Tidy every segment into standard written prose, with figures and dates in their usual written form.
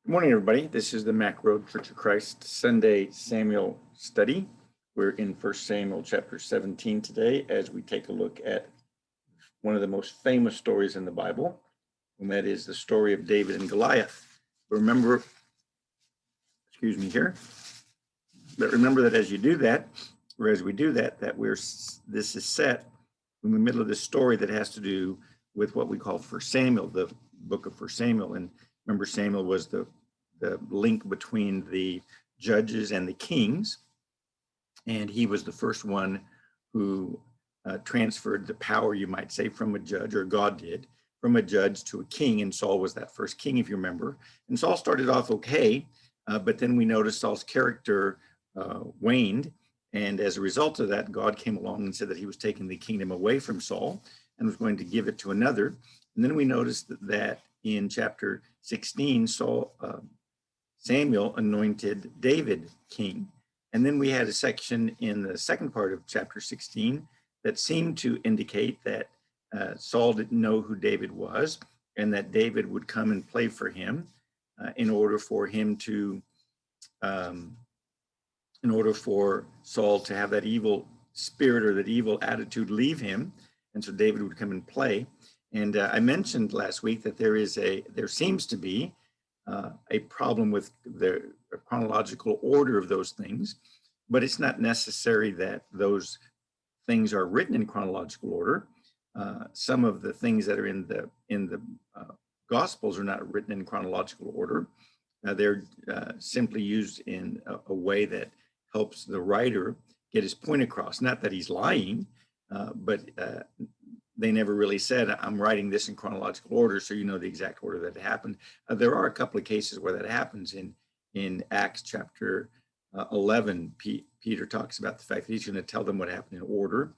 Good morning, everybody. This is the Mack Road Church of Christ Sunday Samuel study. We're in 1 Samuel chapter 17 today as we take a look at one of the most famous stories in the Bible, and that is the story of David and Goliath. Remember, but remember that as you do that, or as we do that, this is set in the middle of this story that has to do with what we call 1 Samuel, the book of 1 Samuel. And remember, Samuel was the link between the judges and the kings, and he was the first one who transferred the power, you might say, from a judge, or God did, from a judge to a king, and Saul was that first king, if you remember. And Saul started off okay, but then we noticed Saul's character waned, and as a result of that, God came along and said that he was taking the kingdom away from Saul and was going to give it to another. And then we noticed that in chapter 16, Samuel anointed David king. And then we had a section in the second part of chapter 16 that seemed to indicate that Saul didn't know who David was, and that David would come and play for him in order for Saul to have that evil spirit or that evil attitude leave him. And so David would come and play. And I mentioned last week that there seems to be a problem with the chronological order of those things, but it's not necessary that those things are written in chronological order. Some of the things that are in the Gospels are not written in chronological order. They're simply used in a way that helps the writer get his point across. Not that he's lying, but they never really said, I'm writing this in chronological order, so you know the exact order that it happened. There are a couple of cases where that happens. In Acts chapter 11, Peter talks about the fact that he's going to tell them what happened in order.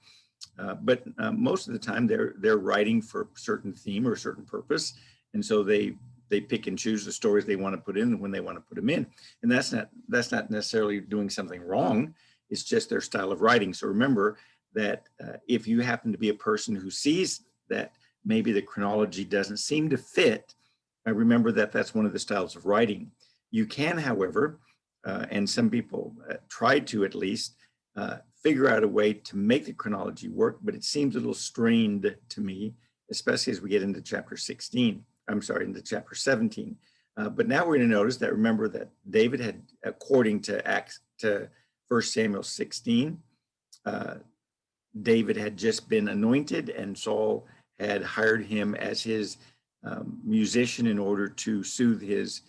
But most of the time, they're writing for a certain theme or a certain purpose, and so they pick and choose the stories they want to put in when they want to put them in. And that's not necessarily doing something wrong. It's just their style of writing. So remember that if you happen to be a person who sees that maybe the chronology doesn't seem to fit, remember that that's one of the styles of writing. You can, however, and some people try to at least, figure out a way to make the chronology work, but it seems a little strained to me, especially as we get into chapter 17. But now we're going to notice that, remember that David had, according to 1 Samuel 16, David had just been anointed, and Saul had hired him as his musician in order to soothe his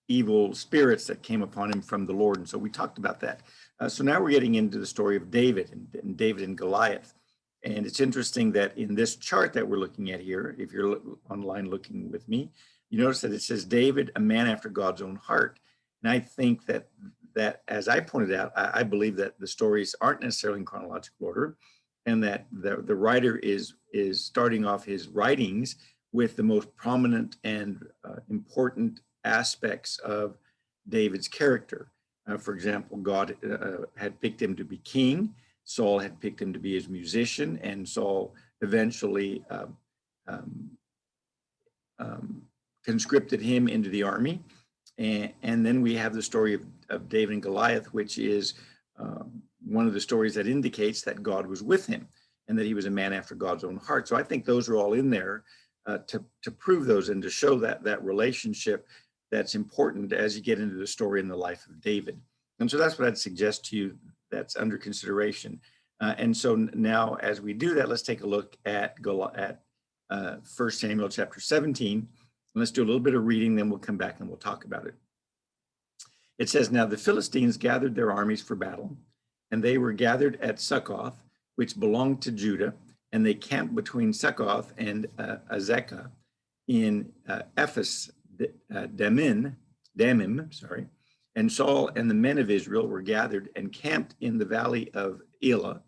evil spirits that came upon him from the Lord. And so we talked about that. So now we're getting into the story of David and David and Goliath. And it's interesting that in this chart that we're looking at here, if you're online looking with me, you notice that it says David, a man after God's own heart. And I think that as I pointed out, I believe that the stories aren't necessarily in chronological order, and that the writer is starting off his writings with the most prominent and important aspects of David's character. For example, God had picked him to be king. Saul had picked him to be his musician, and Saul eventually conscripted him into the army. And then we have the story of David and Goliath, which is one of the stories that indicates that God was with him and that he was a man after God's own heart. So I think those are all in there to prove those and to show that relationship that's important as you get into the story in the life of David. And so that's what I'd suggest to you that's under consideration. And so now as we do that, let's take a look at 1 Samuel chapter 17. Let's do a little bit of reading, then we'll come back and we'll talk about it. It says, now the Philistines gathered their armies for battle, and they were gathered at Succoth, which belonged to Judah, and they camped between Succoth and Azekah in Ephes Damim. And Saul and the men of Israel were gathered and camped in the valley of Elah,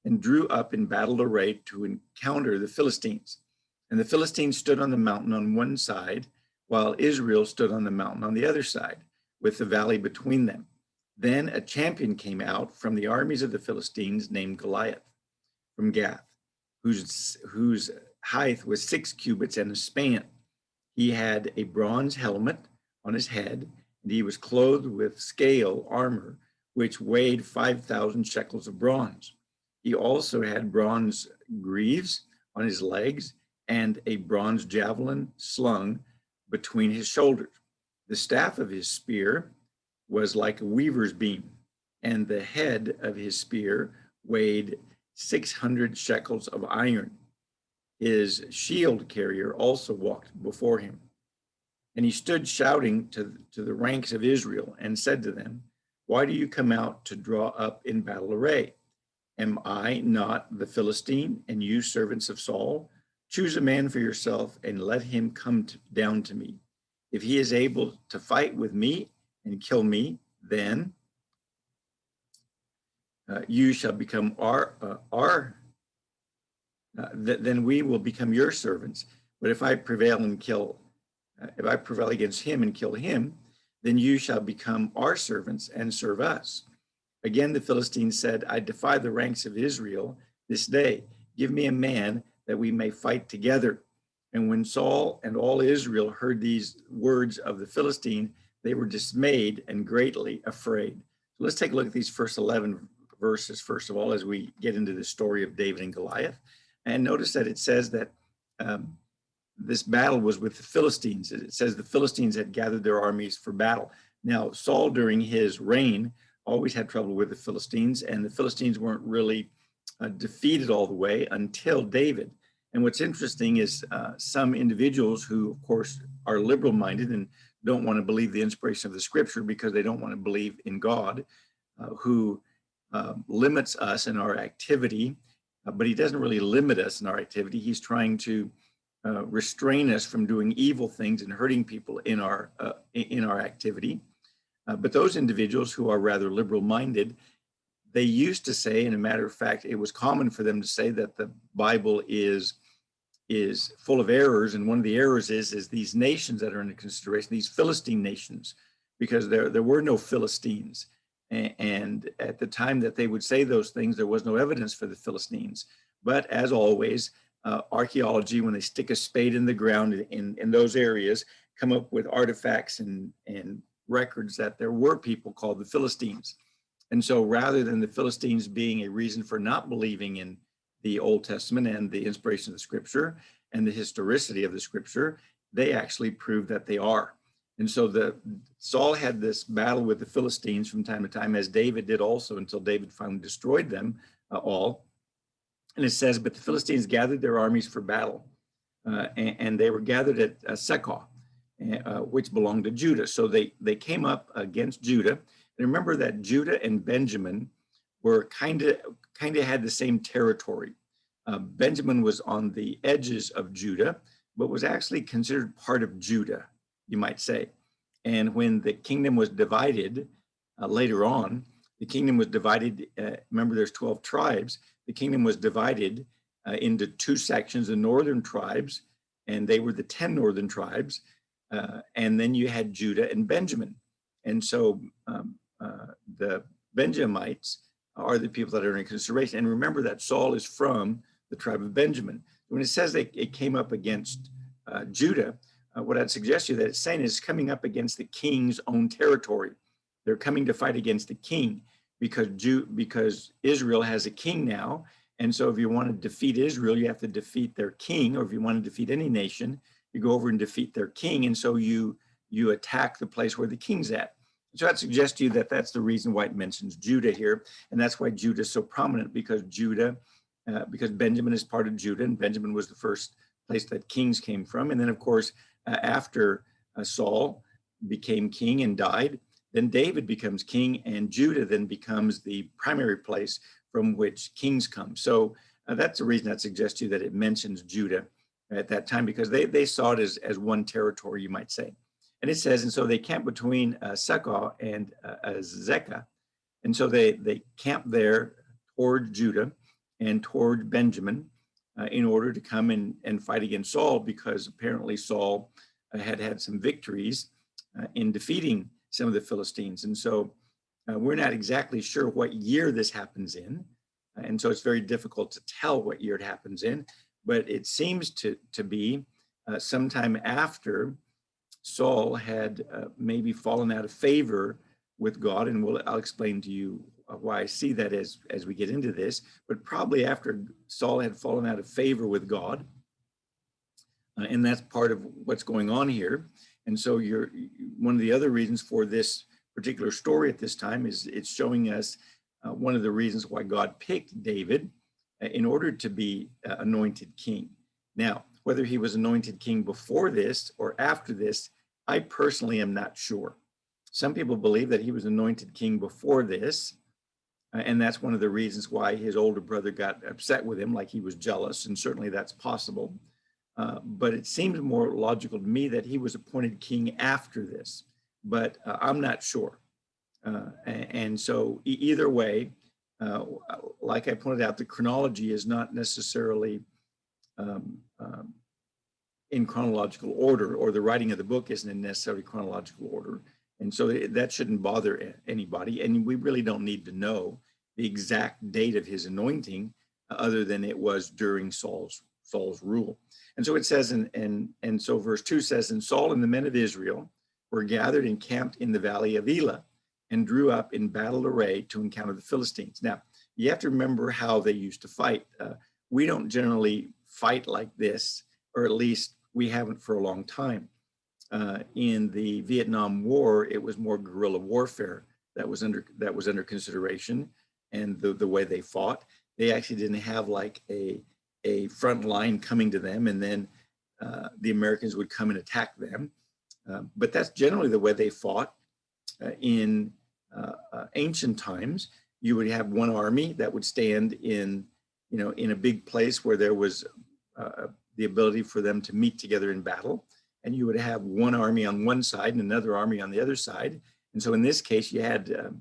and drew up in battle array to encounter the Philistines. And the Philistines stood on the mountain on one side, while Israel stood on the mountain on the other side, with the valley between them. Then a champion came out from the armies of the Philistines named Goliath from Gath, whose height was 6 cubits and a span. He had a bronze helmet on his head, and he was clothed with scale armor, which weighed 5,000 shekels of bronze. He also had bronze greaves on his legs and a bronze javelin slung between his shoulders. The staff of his spear was like a weaver's beam, and the head of his spear weighed 600 shekels of iron. His shield carrier also walked before him. And he stood shouting to the ranks of Israel and said to them, "Why do you come out to draw up in battle array? Am I not the Philistine, and you servants of Saul? Choose a man for yourself and let him come down to me. If he is able to fight with me and kill me, then you shall become then we will become your servants. But if I prevail against him and kill him, then you shall become our servants and serve us." Again, the Philistines said, "I defy the ranks of Israel this day. Give me a man that we may fight together." And when Saul and all Israel heard these words of the Philistine, they were dismayed and greatly afraid. So let's take a look at these first 11 verses, first of all, as we get into the story of David and Goliath. And notice that it says that this battle was with the Philistines. It says the Philistines had gathered their armies for battle. Now, Saul, during his reign, always had trouble with the Philistines, and the Philistines weren't really defeated all the way until David. And what's interesting is some individuals who, of course, are liberal-minded and don't want to believe the inspiration of the scripture because they don't want to believe in God, who limits us in our activity, but he doesn't really limit us in our activity. He's trying to restrain us from doing evil things and hurting people in our activity. But those individuals who are rather liberal-minded, they used to say, and a matter of fact, it was common for them to say that the Bible is full of errors, and one of the errors is these nations that are in consideration, these Philistine nations, because there were no Philistines. And at the time that they would say those things, there was no evidence for the Philistines. But as always, archaeology, when they stick a spade in the ground in those areas, come up with artifacts and records that there were people called the Philistines. And so rather than the Philistines being a reason for not believing in the Old Testament and the inspiration of the scripture and the historicity of the scripture, they actually prove that they are. And so Saul had this battle with the Philistines from time to time, as David did also, until David finally destroyed them all. And it says, but the Philistines gathered their armies for battle, and they were gathered at Sekoh, which belonged to Judah. So they came up against Judah. And remember that Judah and Benjamin were kind of had the same territory. Benjamin was on the edges of Judah, but was actually considered part of Judah, you might say. And when the kingdom was divided later on, the kingdom was divided. Remember, there's 12 tribes. The kingdom was divided into two sections: the northern tribes, and they were the 10 northern tribes. And then you had Judah and Benjamin. And so the Benjamites are the people that are in consideration. And remember that Saul is from the tribe of Benjamin. When it says that it came up against Judah, what I'd suggest to you that it's saying is coming up against the king's own territory. They're coming to fight against the king because Israel has a king now. And so if you want to defeat Israel, you have to defeat their king, or if you want to defeat any nation, you go over and defeat their king. And so you attack the place where the king's at. So I'd suggest to you that that's the reason why it mentions Judah here. And that's why Judah is so prominent, because Benjamin is part of Judah, and Benjamin was the first place that kings came from. And then, of course, after Saul became king and died, then David becomes king, and Judah then becomes the primary place from which kings come. So that's the reason I'd suggest to you that it mentions Judah at that time, because they saw it as one territory, you might say. And it says, and so they camped between Sekoh and Azekah. And so they camped there toward Judah and toward Benjamin in order to come and fight against Saul, because apparently Saul had some victories in defeating some of the Philistines. And so we're not exactly sure what year this happens in. And so it's very difficult to tell what year it happens in, but it seems to be sometime after Saul had maybe fallen out of favor with God, and I'll explain to you why I see that as we get into this, but probably after Saul had fallen out of favor with God, and that's part of what's going on here. And so one of the other reasons for this particular story at this time is it's showing us one of the reasons why God picked David in order to be anointed king. Now, whether he was anointed king before this or after this, I personally am not sure. Some people believe that he was anointed king before this, and that's one of the reasons why his older brother got upset with him, like he was jealous, and certainly that's possible. But it seems more logical to me that he was appointed king after this, but I'm not sure. And so either way, like I pointed out, the chronology is not necessarily in chronological order, or the writing of the book isn't in necessarily chronological order. And so that shouldn't bother anybody. And we really don't need to know the exact date of his anointing other than it was during Saul's rule. And so it says, and so verse 2 says, and Saul and the men of Israel were gathered and camped in the valley of Elah and drew up in battle array to encounter the Philistines. Now, you have to remember how they used to fight. We don't generally fight like this, or at least we haven't for a long time. In the Vietnam War, it was more guerrilla warfare that was under consideration, and the way they fought. They actually didn't have like a front line coming to them, and then the Americans would come and attack them. But that's generally the way they fought. In ancient times, you would have one army that would stand in a big place where there was the ability for them to meet together in battle. And you would have one army on one side and another army on the other side. And so in this case, you had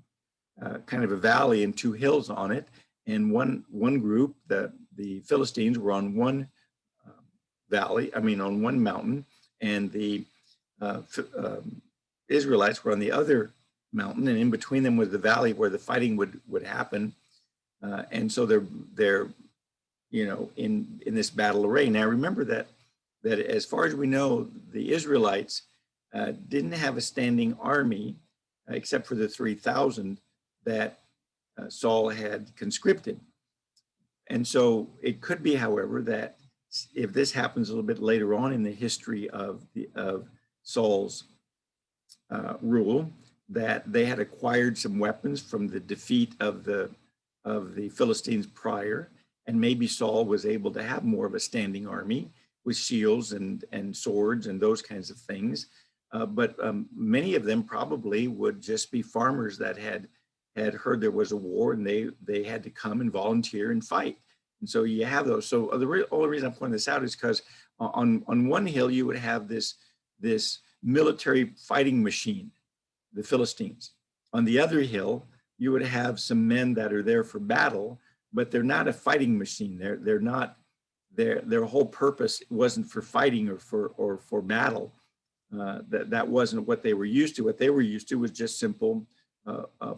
kind of a valley and two hills on it. And one group, the Philistines, were on one on one mountain, and the Israelites were on the other mountain. And in between them was the valley where the fighting would happen. And so they're in this battle array. Now remember that as far as we know, the Israelites didn't have a standing army except for the 3,000 that Saul had conscripted. And so it could be, however, that if this happens a little bit later on in the history of Saul's rule, that they had acquired some weapons from the defeat of the Philistines prior, and maybe Saul was able to have more of a standing army with shields and swords and those kinds of things. But many of them probably would just be farmers that had heard there was a war, and they had to come and volunteer and fight. And so you have those. So the only reason I'm pointing this out is because on one hill you would have this military fighting machine, the Philistines. On the other hill, you would have some men that are there for battle, but they're not a fighting machine. They're not. Their whole purpose wasn't for fighting or for battle. That wasn't what they were used to. What they were used to was just simple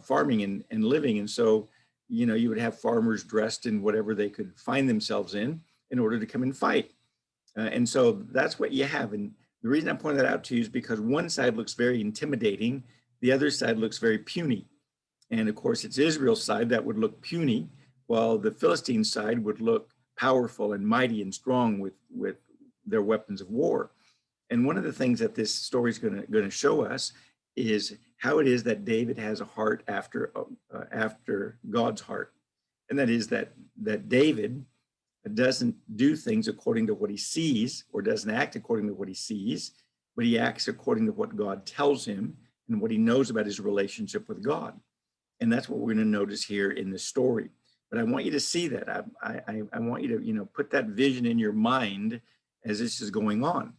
farming and living. And so, you would have farmers dressed in whatever they could find themselves in order to come and fight. And so that's what you have. And the reason I point that out to you is because one side looks very intimidating. The other side looks very puny. And of course, it's Israel's side that would look puny, while the Philistine side would look powerful and mighty and strong with their weapons of war. And one of the things that this story is going to show us is how it is that David has a heart after God's heart, and that is that David doesn't do things according to what he sees, or doesn't act according to what he sees, but he acts according to what God tells him and what he knows about his relationship with God. And that's what we're going to notice here in this story. But I want you to see that. I want you to, put that vision in your mind as this is going on.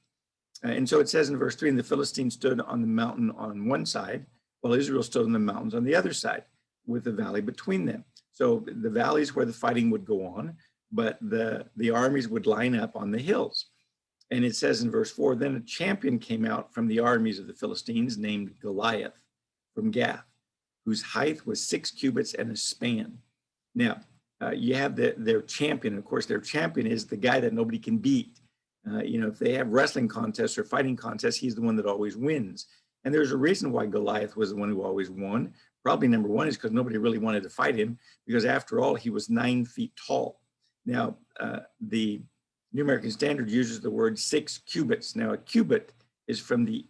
And so it says in verse 3, and the Philistines stood on the mountain on one side, while Israel stood on the mountains on the other side, with the valley between them. So the valleys where the fighting would go on, but the armies would line up on the hills. And it says in verse 4, then a champion came out from the armies of the Philistines named Goliath from Gath, whose height was 6 cubits and a span. Now, you have their champion. Of course, their champion is the guy that nobody can beat. If they have wrestling contests or fighting contests, he's the one that always wins. And there's a reason why Goliath was the one who always won. Probably number one is because nobody really wanted to fight him, because after all, he was 9 feet tall. Now, the New American Standard uses the word 6 cubits. Now, a cubit is from the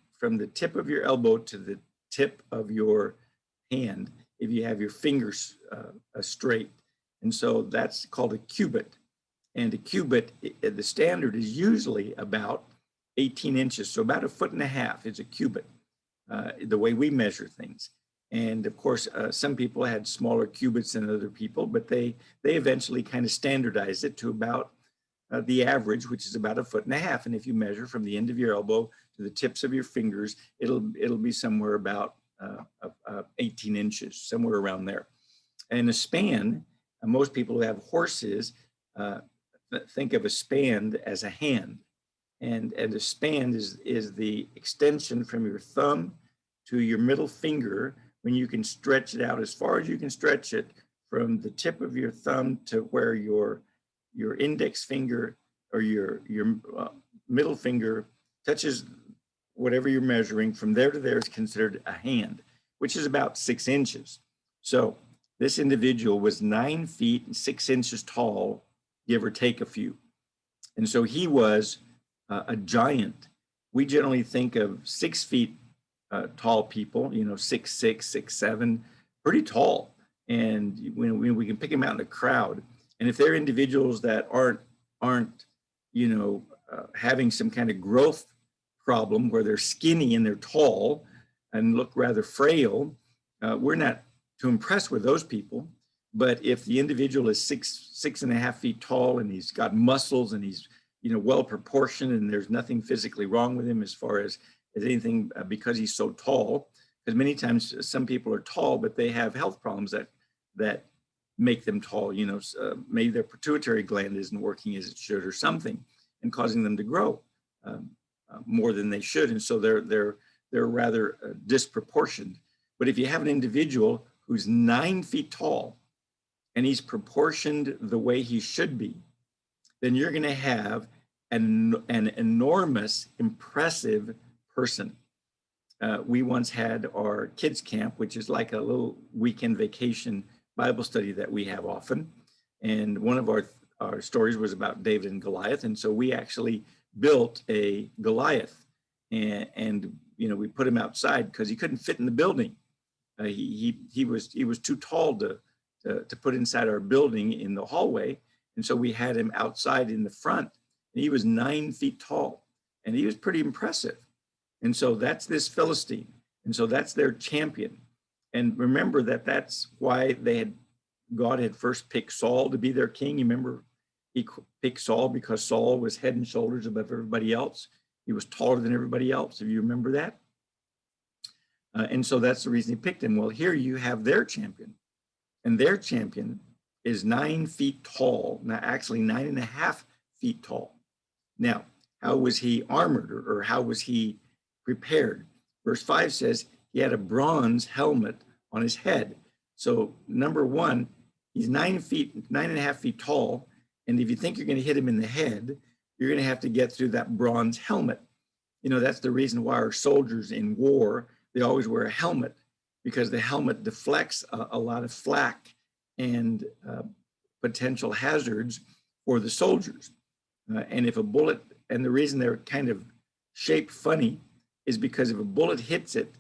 tip of your elbow to the tip of your hand, if you have your fingers straight. And so that's called a cubit. And a cubit, the standard is usually about 18 inches. So about 1.5 feet is a cubit, the way we measure things. And of course, some people had smaller cubits than other people, but they eventually kind of standardized it to about the average, which is about 1.5 feet. And if you measure from the end of your elbow to the tips of your fingers, it'll be somewhere about 18 inches, somewhere around there. And a span, most people who have horses think of a span as a hand. And a span is the extension from your thumb to your middle finger, when you can stretch it out as far as you can stretch it from the tip of your thumb to where your index finger or your middle finger touches whatever you're measuring. From there to there is considered a hand, which is about 6 inches. So this individual was 9 feet and 6 inches tall, give or take a few. And so he was a giant. We generally think of 6 feet tall people, 6'6", 6'7", pretty tall. And when we can pick them out in a crowd, and if they're individuals that aren't having some kind of growth problem where they're skinny and they're tall and look rather frail, we're not too impressed with those people. But if the individual is 6.5 feet tall and he's got muscles and he's well proportioned and there's nothing physically wrong with him as far as anything, because he's so tall, because many times some people are tall, but they have health problems that make them tall. Maybe their pituitary gland isn't working as it should or something, and causing them to grow more than they should. And so they're rather disproportioned. But if you have an individual who's 9 feet tall and he's proportioned the way he should be, then you're going to have an enormous, impressive person. We once had our kids camp, which is like a little weekend vacation Bible study that we have often. And one of our stories was about David and Goliath. And so we actually built a Goliath, and we put him outside because he couldn't fit in the building. He was too tall to put inside our building in the hallway. And so we had him outside in the front, and he was 9 feet tall, and he was pretty impressive. And so that's this Philistine. And so that's their champion. And remember that's why God had first picked Saul to be their king. You remember he picked Saul because Saul was head and shoulders above everybody else. He was taller than everybody else, if you remember that. And so that's the reason he picked him. Well, here you have their champion. And their champion is 9 feet tall. Now, actually 9.5 feet tall. Now, how was he armored, or how was he prepared? Verse 5 says he had a bronze helmet on his head. So number one, he's 9.5 feet tall. And if you think you're going to hit him in the head, you're going to have to get through that bronze helmet. That's the reason why our soldiers in war, they always wear a helmet, because the helmet deflects a lot of flak and potential hazards for the soldiers. And if a bullet, and the reason they're kind of shaped funny is because if a bullet hits it,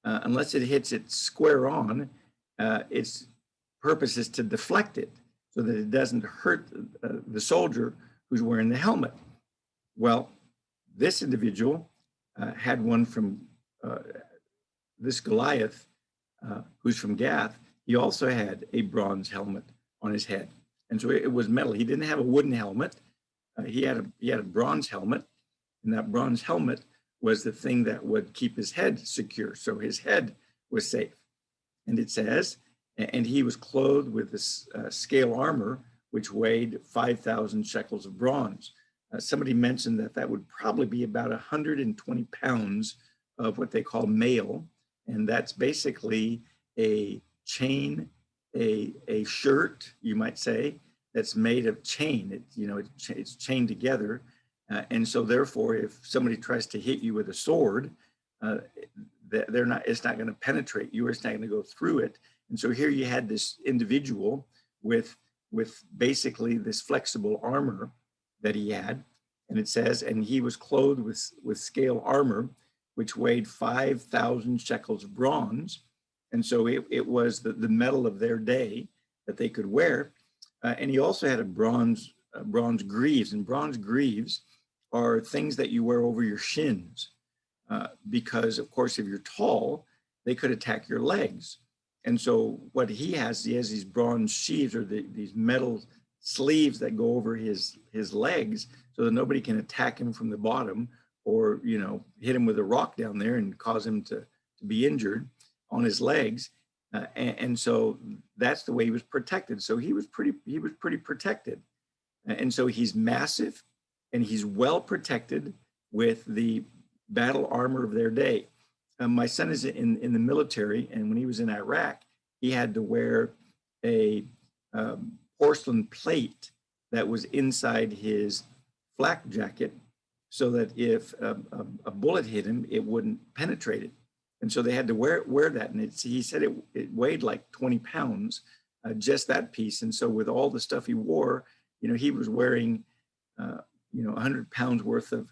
unless it hits it square on, its purpose is to deflect it so that it doesn't hurt the soldier who's wearing the helmet. Well, this individual had one from this Goliath, who's from Gath. He also had a bronze helmet on his head. And so it was metal. He didn't have a wooden helmet. He had a bronze helmet, and that bronze helmet was the thing that would keep his head secure. So his head was safe. And it says, and he was clothed with this scale armor, which weighed 5,000 shekels of bronze. Somebody mentioned that would probably be about 120 pounds of what they call mail. And that's basically a chain, a shirt, you might say, that's made of chain. It's chained together. And so therefore, if somebody tries to hit you with a sword, uh, it's not going to penetrate you, or it's not going to go through it. And so here you had this individual with basically this flexible armor that he had. And it says, and he was clothed with scale armor, which weighed 5,000 shekels of bronze. And so it was the metal of their day that they could wear. And he also had a bronze greaves, and bronze greaves are things that you wear over your shins. Because of course, if you're tall, they could attack your legs. And so what he has these bronze sheaths, or these metal sleeves that go over his legs, so that nobody can attack him from the bottom, or hit him with a rock down there and cause him to be injured on his legs. And so that's the way he was protected. So he was pretty protected. And so he's massive, and he's well protected with the battle armor of their day. My son is in the military, and when he was in Iraq, he had to wear a porcelain plate that was inside his flak jacket, so that if a bullet hit him, it wouldn't penetrate it. And so they had to wear that. And he said it weighed like 20 pounds, just that piece. And so with all the stuff he wore, he was wearing, 100 pounds worth of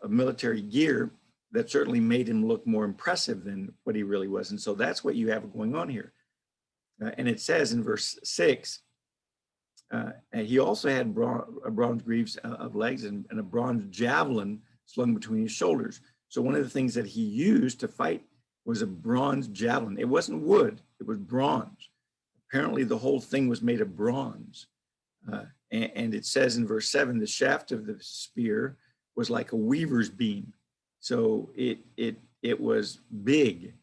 military gear that certainly made him look more impressive than what he really was. And so that's what you have going on here. And it says in verse 6, he also had bronze greaves of legs, and a bronze javelin slung between his shoulders. So one of the things that he used to fight was a bronze javelin. It wasn't wood, it was bronze. Apparently the whole thing was made of bronze. And it says in verse 7, the shaft of the spear was like a weaver's beam. So it was big,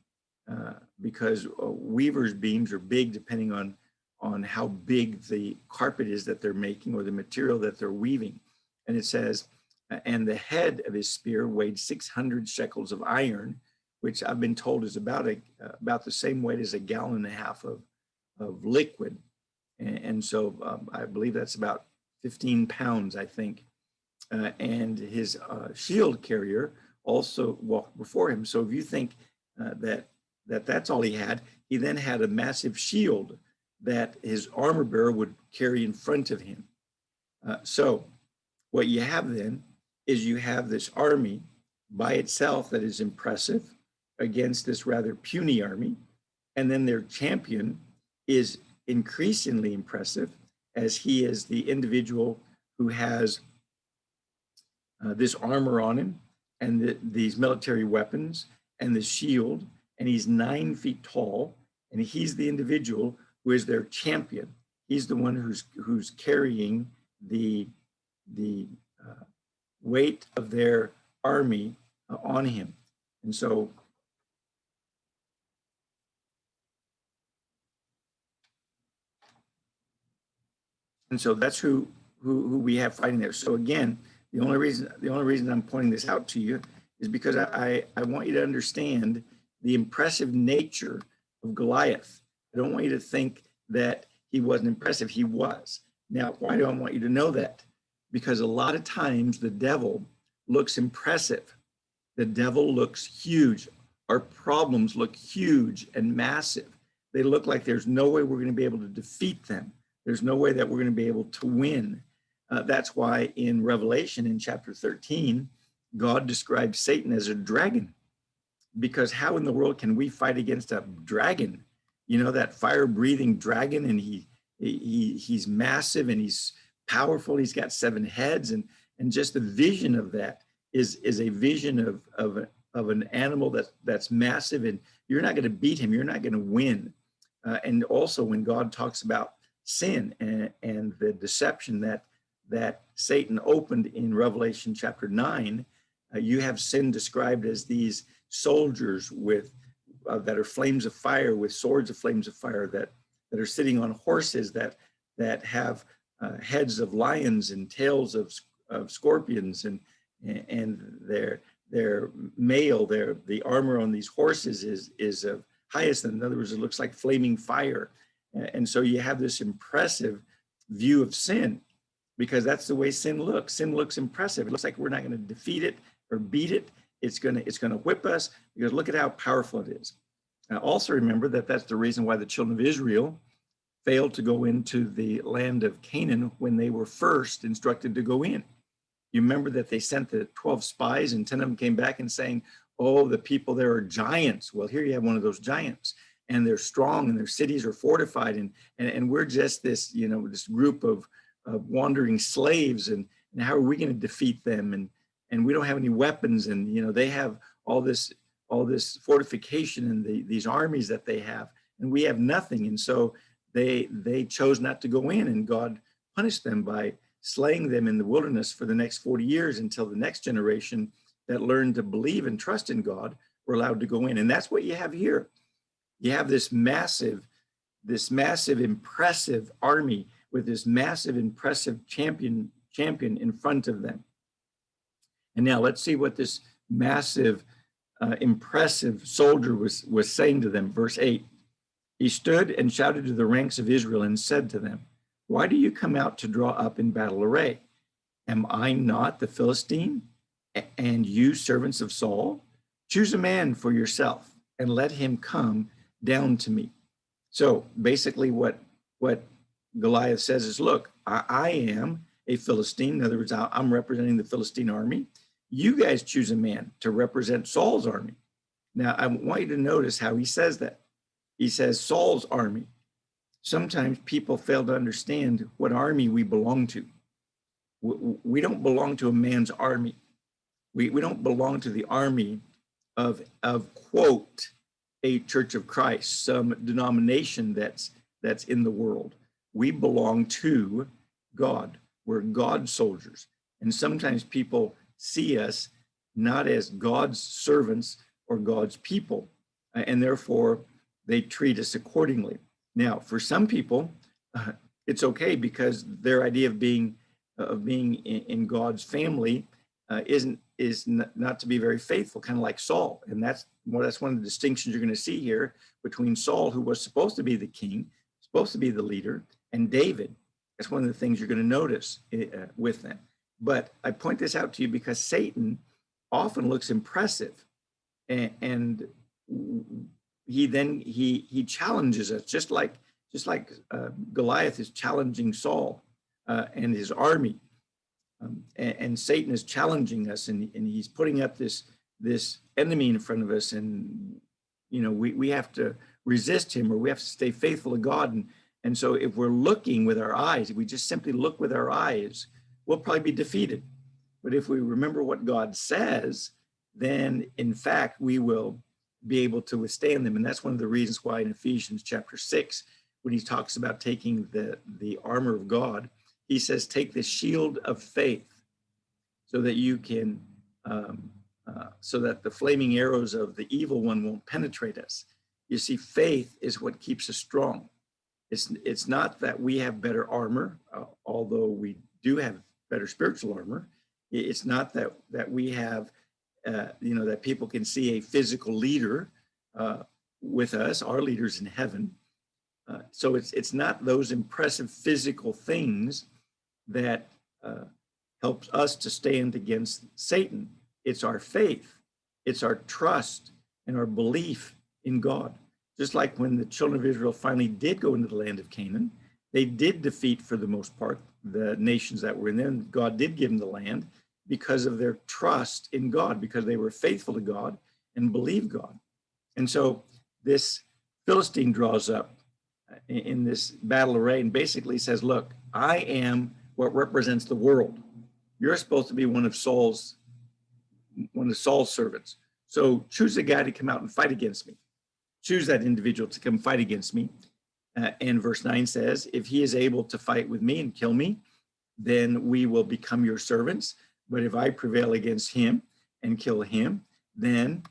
because weaver's beams are big depending on how big the carpet is that they're making, or the material that they're weaving. And it says, and the head of his spear weighed 600 shekels of iron, which I've been told is about the same weight as a gallon and a half of liquid. And so I believe that's about 15 pounds, I think. And his shield carrier also walked before him. So if you think that's all he had, he then had a massive shield that his armor bearer would carry in front of him. So what you have then is you have this army by itself that is impressive against this rather puny army. And then their champion is increasingly impressive, as he is the individual who has this armor on him, and these military weapons, and the shield, and he's 9 feet tall, and he's the individual who is their champion. He's the one who's carrying the weight of their army on him. And so that's who we have fighting there. So again, the only reason I'm pointing this out to you is because I want you to understand the impressive nature of Goliath. I don't want you to think that he wasn't impressive. He was. Now, why do I want you to know that? Because a lot of times the devil looks impressive. The devil looks huge. Our problems look huge and massive. They look like there's no way we're going to be able to defeat them. There's no way that we're going to be able to win. That's why in Revelation, in chapter 13, God describes Satan as a dragon. Because how in the world can we fight against a dragon? That fire-breathing dragon, and he's massive, and he's powerful. He's got 7 heads, and just the vision of that is a vision of an animal that's massive, and you're not going to beat him. You're not going to win. And also when God talks about sin and the deception that Satan opened in Revelation chapter 9, you have sin described as these soldiers that are flames of fire, with swords of flames of fire, that are sitting on horses that have heads of lions and tails of scorpions, and their mail, the armor on these horses is of highest. In other words, it looks like flaming fire. And so you have this impressive view of sin. because that's the way sin looks. Sin looks impressive. It looks like we're not going to defeat it or beat it. It's going to whip us, because look at how powerful it is. Now, also remember that that's the reason why the children of Israel failed to go into the land of Canaan when they were first instructed to go in. You remember that they sent the 12 spies, and 10 of them came back and saying, oh, the people there are giants. Well, here you have one of those giants, and they're strong, and their cities are fortified, and we're just this, this group of wandering slaves, and how are we going to defeat them? And we don't have any weapons, and they have all this fortification and these armies that they have, and we have nothing. And so they chose not to go in, and God punished them by slaying them in the wilderness for the next 40 years until the next generation that learned to believe and trust in God were allowed to go in. And that's what you have here. You have this massive, impressive army with this massive, impressive champion in front of them. And now let's see what this massive, impressive soldier was saying to them. Verse 8, he stood and shouted to the ranks of Israel and said to them, why do you come out to draw up in battle array? Am I not the Philistine, and you servants of Saul? Choose a man for yourself and let him come down to me. So basically what Goliath says is, look, I am a Philistine. In other words, I'm representing the Philistine army. You guys choose a man to represent Saul's army. Now, I want you to notice how he says that. He says Saul's army. Sometimes people fail to understand what army we belong to. We don't belong to a man's army. We don't belong to the army of quote, a Church of Christ, some denomination that's in the world. We belong to God. We're God's soldiers. And sometimes people see us not as God's servants or God's people, and therefore they treat us accordingly. Now, for some people, it's okay, because their idea of being in God's family is not to be very faithful, kind of like Saul. And that's one of the distinctions you're going to see here between Saul, who was supposed to be the king, supposed to be the leader, and David. That's one of the things you're going to notice with them. But I point this out to you because Satan often looks impressive, and he challenges us, just like Goliath is challenging Saul and his army, and Satan is challenging us, and he's putting up this enemy in front of us, and we have to resist him, or we have to stay faithful to God. And so if we're looking with our eyes, if we just simply look with our eyes, we'll probably be defeated. But if we remember what God says, then in fact we will be able to withstand them. And that's one of the reasons why in Ephesians chapter 6, when he talks about taking the armor of God, he says, take the shield of faith so that you can, so that the flaming arrows of the evil one won't penetrate us. You see, faith is what keeps us strong. It's not that we have better armor, although we do have better spiritual armor. It's not that we have, that people can see a physical leader with us, our leaders in heaven. So it's not those impressive physical things that helps us to stand against Satan. It's our faith, it's our trust and our belief in God. Just like when the children of Israel finally did go into the land of Canaan, they did defeat, for the most part, the nations that were in there. And God did give them the land because of their trust in God, because they were faithful to God and believed God. And so this Philistine draws up in this battle array and basically says, look, I am what represents the world. You're supposed to be one of Saul's servants. So choose a guy to come out and fight against me. Choose that individual to come fight against me. And verse 9 says, if he is able to fight with me and kill me, then we will become your servants. But if I prevail against him and kill him, then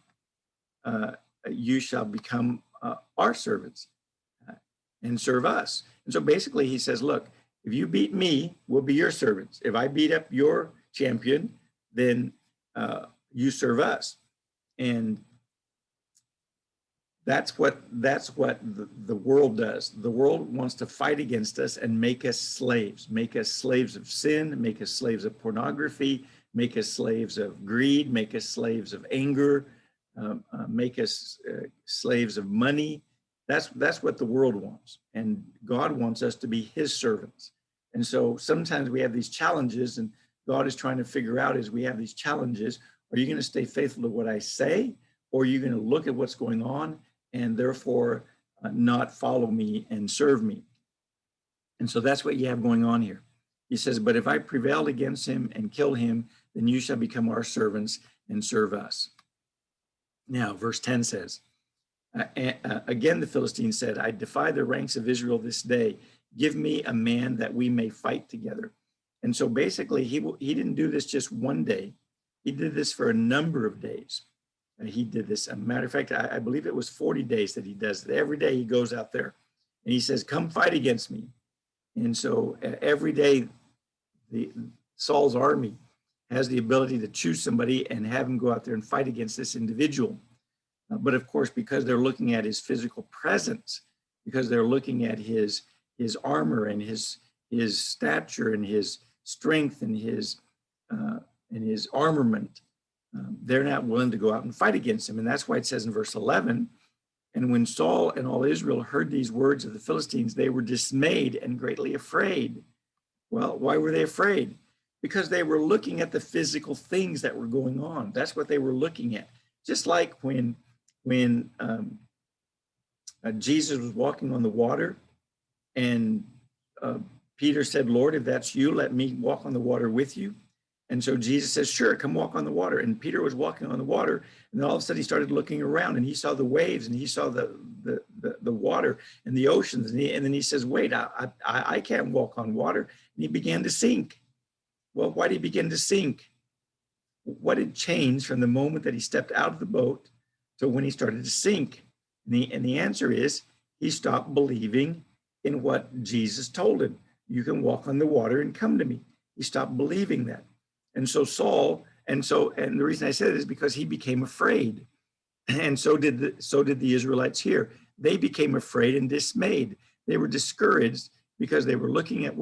you shall become our servants and serve us. And so basically he says, look, if you beat me, we'll be your servants. If I beat up your champion, then you serve us. And That's what the world does. The world wants to fight against us and make us slaves of sin, make us slaves of pornography, make us slaves of greed, make us slaves of anger, make us slaves of money. That's what the world wants. And God wants us to be his servants. And so sometimes we have these challenges, and God is trying to figure out as we have these challenges, are you going to stay faithful to what I say, or are you going to look at what's going on and therefore not follow me and serve me? And so that's what you have going on here. He says, but if I prevail against him and kill him, then you shall become our servants and serve us. Now, verse 10 says, again, the Philistine said, I defy the ranks of Israel this day. Give me a man that we may fight together. And so basically, he didn't do this just one day. He did this for a number of days. He did this. As a matter of fact, I believe it was 40 days that he does it. Every day he goes out there and he says, come fight against me. And so every day, Saul's army has the ability to choose somebody and have him go out there and fight against this individual. But of course, because they're looking at his physical presence, because they're looking at his armor and his stature and his strength and his armament, they're not willing to go out and fight against him. And that's why it says in verse 11, and when Saul and all Israel heard these words of the Philistines, they were dismayed and greatly afraid. Well, why were they afraid? Because they were looking at the physical things that were going on. That's what they were looking at. Just like when Jesus was walking on the water, and Peter said, Lord, if that's you, let me walk on the water with you. And so Jesus says, sure, come walk on the water. And Peter was walking on the water, and then all of a sudden he started looking around, and he saw the waves, and he saw the water and the oceans. And then he says, wait, I can't walk on water. And he began to sink. Well, why did he begin to sink? What had changed from the moment that he stepped out of the boat to when he started to sink? And the answer is he stopped believing in what Jesus told him. You can walk on the water and come to me. He stopped believing that. And so Saul, and the reason I said it is because he became afraid. And so did the Israelites here. They became afraid and dismayed. They were discouraged because they were looking at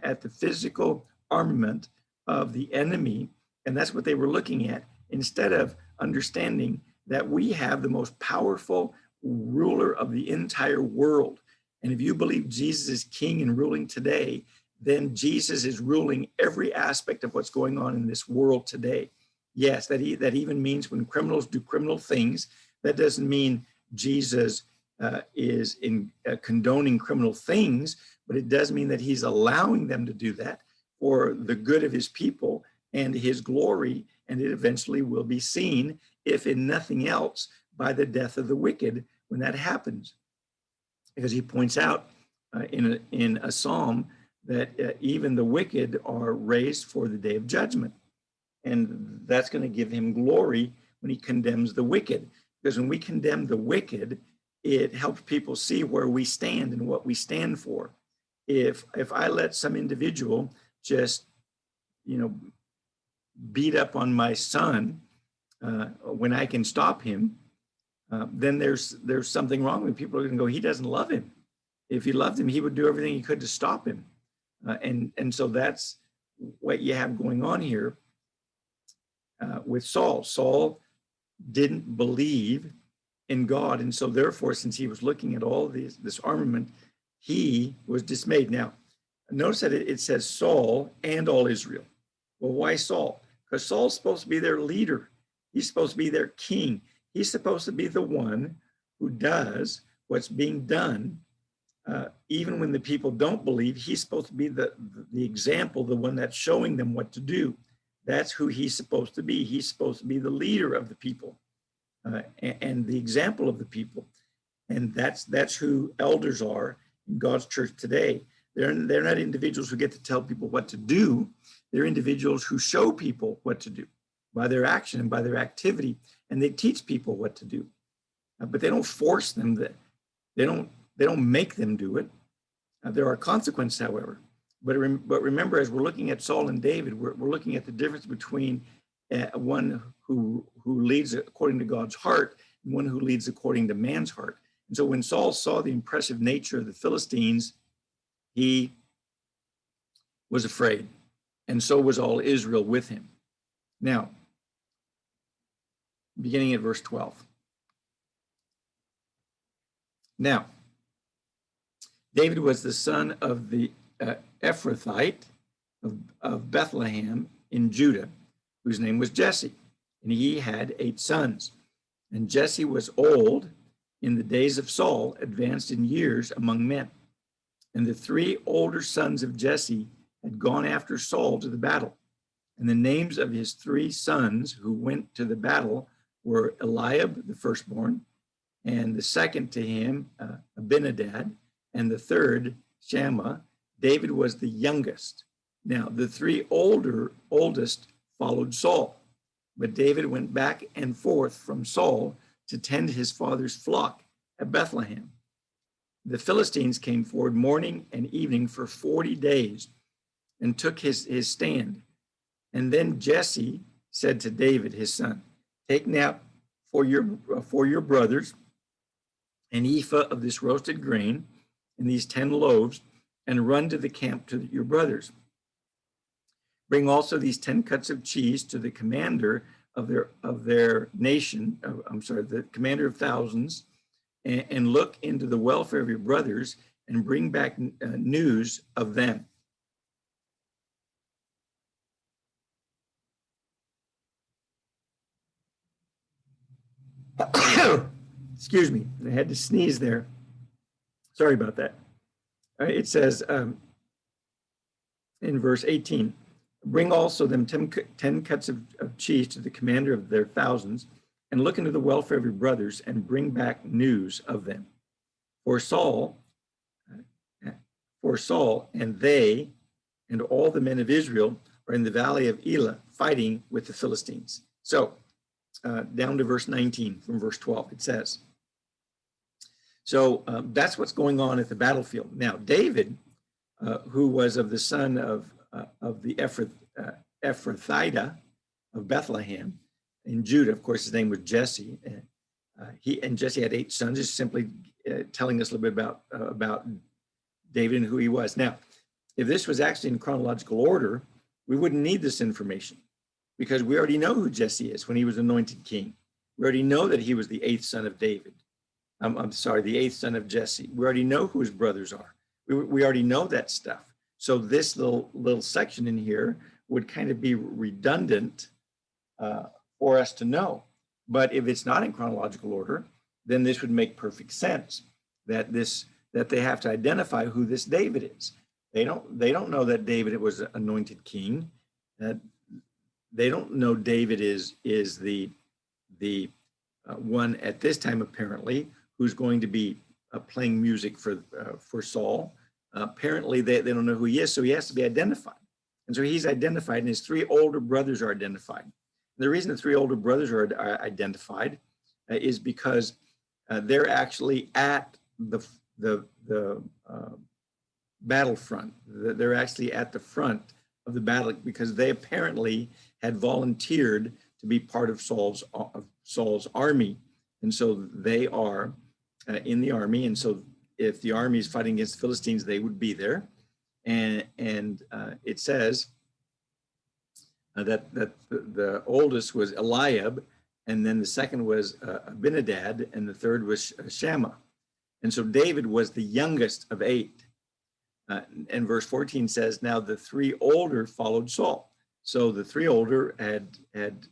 at the physical armament of the enemy, and that's what they were looking at, instead of understanding that we have the most powerful ruler of the entire world. And if you believe Jesus is king and ruling today, then Jesus is ruling every aspect of what's going on in this world today. Yes, that even means when criminals do criminal things, that doesn't mean Jesus is condoning criminal things, but it does mean that he's allowing them to do that for the good of his people and his glory, and it eventually will be seen, if in nothing else, by the death of the wicked when that happens. Because he points out in a psalm that even the wicked are raised for the day of judgment. And that's going to give him glory when he condemns the wicked. Because when we condemn the wicked, it helps people see where we stand and what we stand for. If I let some individual just, beat up on my son when I can stop him, then there's something wrong with people are going to go, he doesn't love him. If he loved him, he would do everything he could to stop him. And so that's what you have going on here with Saul. Saul didn't believe in God. And so therefore, since he was looking at all this armament, he was dismayed. Now, notice that it says Saul and all Israel. Well, why Saul? Because Saul's supposed to be their leader. He's supposed to be their king. He's supposed to be the one who does what's being done. Even when the people don't believe, he's supposed to be the example, the one that's showing them what to do. That's who he's supposed to be. He's supposed to be the leader of the people and the example of the people. And that's who elders are in God's church today. They're not individuals who get to tell people what to do. They're individuals who show people what to do by their action and by their activity, and they teach people what to do. But they don't force them. They don't make them do it. There are consequences, however. But remember, as we're looking at Saul and David, we're looking at the difference between one who leads according to God's heart and one who leads according to man's heart. And so when Saul saw the impressive nature of the Philistines, he was afraid, and so was all Israel with him. Now, beginning at verse 12. Now, David was the son of the Ephrathite of Bethlehem in Judah, whose name was Jesse, and he had 8 sons. And Jesse was old in the days of Saul, advanced in years among men. And the 3 older sons of Jesse had gone after Saul to the battle. And the names of his 3 sons who went to the battle were Eliab, the firstborn, and the second to him, Abinadab, and the third, Shammah. David was the youngest. Now, the 3 oldest followed Saul, but David went back and forth from Saul to tend his father's flock at Bethlehem. The Philistines came forward morning and evening for 40 days and took his stand. And then Jesse said to David, his son, take now for your brothers an ephah of this roasted grain and these 10 loaves, and run to the camp to your brothers. Bring also these 10 cuts of cheese to the commander of their nation, the commander of thousands, and look into the welfare of your brothers and bring back news of them. Excuse me, I had to sneeze there. Sorry about that. It says in verse 18, bring also them 10 cuts of cheese to the commander of their thousands, and look into the welfare of your brothers and bring back news of them. For Saul and they and all the men of Israel are in the valley of Elah fighting with the Philistines. So down to verse 19 from verse 12, it says, so that's what's going on at the battlefield. Now, David, who was of the son of the Ephrathite of Bethlehem in Judah, of course, his name was Jesse. And Jesse had 8 sons, just simply telling us a little bit about David and who he was. Now, if this was actually in chronological order, we wouldn't need this information because we already know who Jesse is when he was anointed king. We already know that he was the 8th son of David. The 8th son of Jesse. We already know who his brothers are. We already know that stuff. So this little section in here would kind of be redundant for us to know. But if it's not in chronological order, then this would make perfect sense that they have to identify who this David is. They don't know that David was anointed king. That they don't know David is the one at this time apparently who's going to be playing music for Saul. Apparently, they don't know who he is, so he has to be identified. And so he's identified, and his 3 older brothers are identified. And the reason the 3 older brothers are identified is because they're actually at the battlefront. They're actually at the front of the battle because they apparently had volunteered to be part of Saul's army. And so they are in the army. And so if the army is fighting against the Philistines, they would be there. And it says that the oldest was Eliab, and then the second was Abinadab, and the third was Shammah. And so David was the youngest of 8. And verse 14 says, now the 3 older followed Saul. So the 3 older had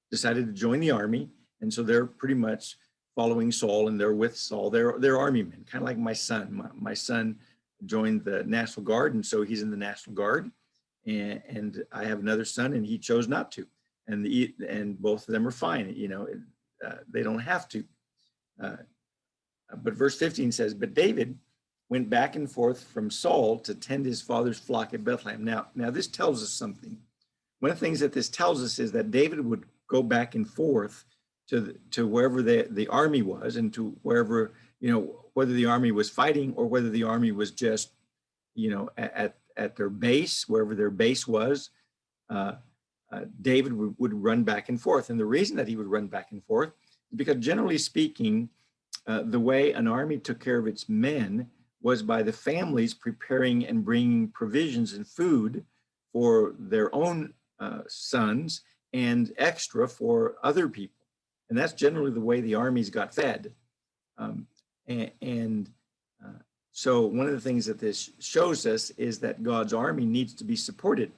decided to join the army, and so they're pretty much following Saul, and they're with Saul. They're army men, kind of like my son. My son joined the National Guard, and so he's in the National Guard. And I have another son, and he chose not to. And both of them are fine. They don't have to. But verse 15 says, but David went back and forth from Saul to tend his father's flock at Bethlehem. Now this tells us something. One of the things that this tells us is that David would go back and forth to wherever the army was, and to wherever, whether the army was fighting or whether the army was just, at their base, wherever their base was. David would run back and forth. And the reason that he would run back and forth Because generally speaking, the way an army took care of its men was by the families preparing and bringing provisions and food for their own sons and extra for other people. And that's generally the way the armies got fed. Um, and so one of the things that this shows us is that God's army needs to be supported.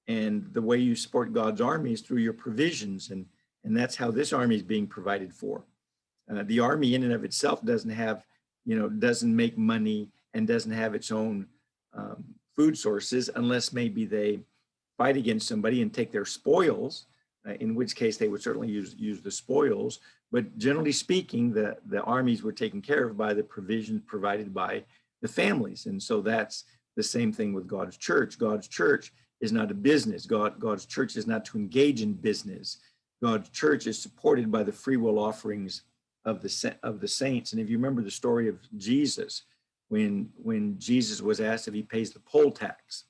And the way you support God's army is through your provisions. And that's how this army is being provided for. The army in and of itself doesn't have, doesn't make money and doesn't have its own food sources unless maybe they fight against somebody and take their spoils, in which case they would certainly use the spoils. But generally speaking, the armies were taken care of by the provisions provided by the families. And so that's the same thing with God's church. God's church is not a business. God's church is not to engage in business. God's church is supported by the free will offerings of the saints. And if you remember the story of Jesus, when Jesus was asked if he pays the poll tax,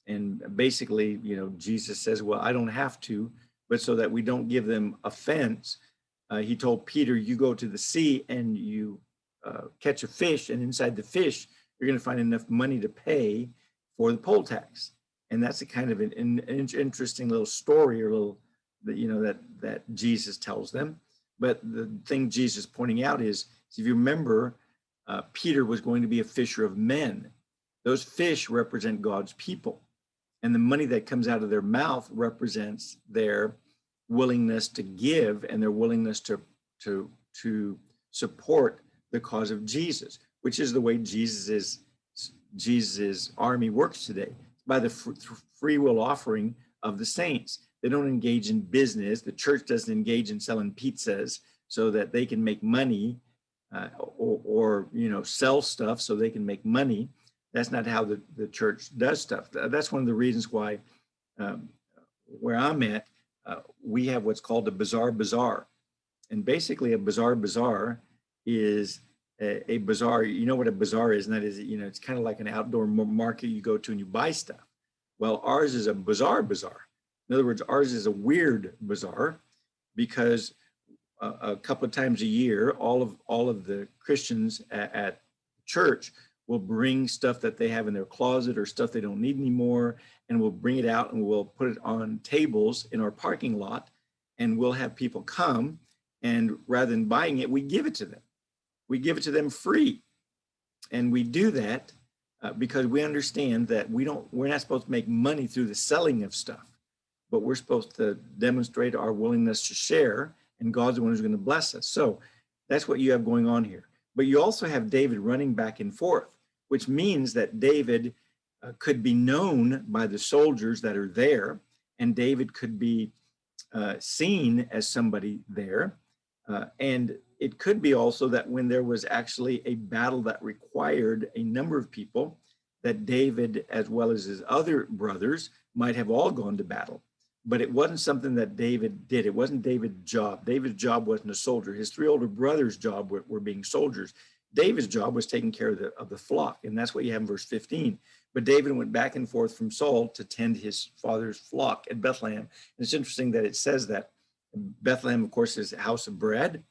and basically, Jesus says, well, I don't have to, but so that we don't give them offense, he told Peter, you go to the sea and you catch a fish, and inside the fish, you're going to find enough money to pay for the poll tax. And that's a kind of an interesting little story, or little, that Jesus tells them. But the thing Jesus is pointing out is, if you remember, Peter was going to be a fisher of men. Those fish represent God's people. And the money that comes out of their mouth represents their willingness to give and their willingness to support the cause of Jesus, which is the way Jesus's army works today, by the free will offering of the saints. They don't engage in business. The church doesn't engage in selling pizzas so that they can make money, or sell stuff so they can make money. That's not how the church does stuff. That's one of the reasons why where I'm at, we have what's called a bazaar. And basically a bazaar is a bazaar. You know what a bazaar is, and that is, it's kind of like an outdoor market you go to and you buy stuff. Well, ours is a bazaar. In other words, ours is a weird bazaar, because a couple of times a year, all of the Christians at church will bring stuff that they have in their closet or stuff they don't need anymore, and we'll bring it out and we'll put it on tables in our parking lot, and we'll have people come, and rather than buying it, we give it to them. We give it to them free. And we do that because we understand that we're not supposed to make money through the selling of stuff, but we're supposed to demonstrate our willingness to share, and God's the one who's going to bless us. So that's what you have going on here. But you also have David running back and forth, which means that David could be known by the soldiers that are there, and David could be seen as somebody there. And it could be also that when there was actually a battle that required a number of people, that David, as well as his other brothers, might have all gone to battle. But it wasn't something that David did. It wasn't David's job. David's job wasn't a soldier. His three older brothers' job were being soldiers. David's job was taking care of the flock, and that's what you have in verse 15. But David went back and forth from Saul to tend his father's flock at Bethlehem. And it's interesting that it says that Bethlehem, of course, is a house of bread.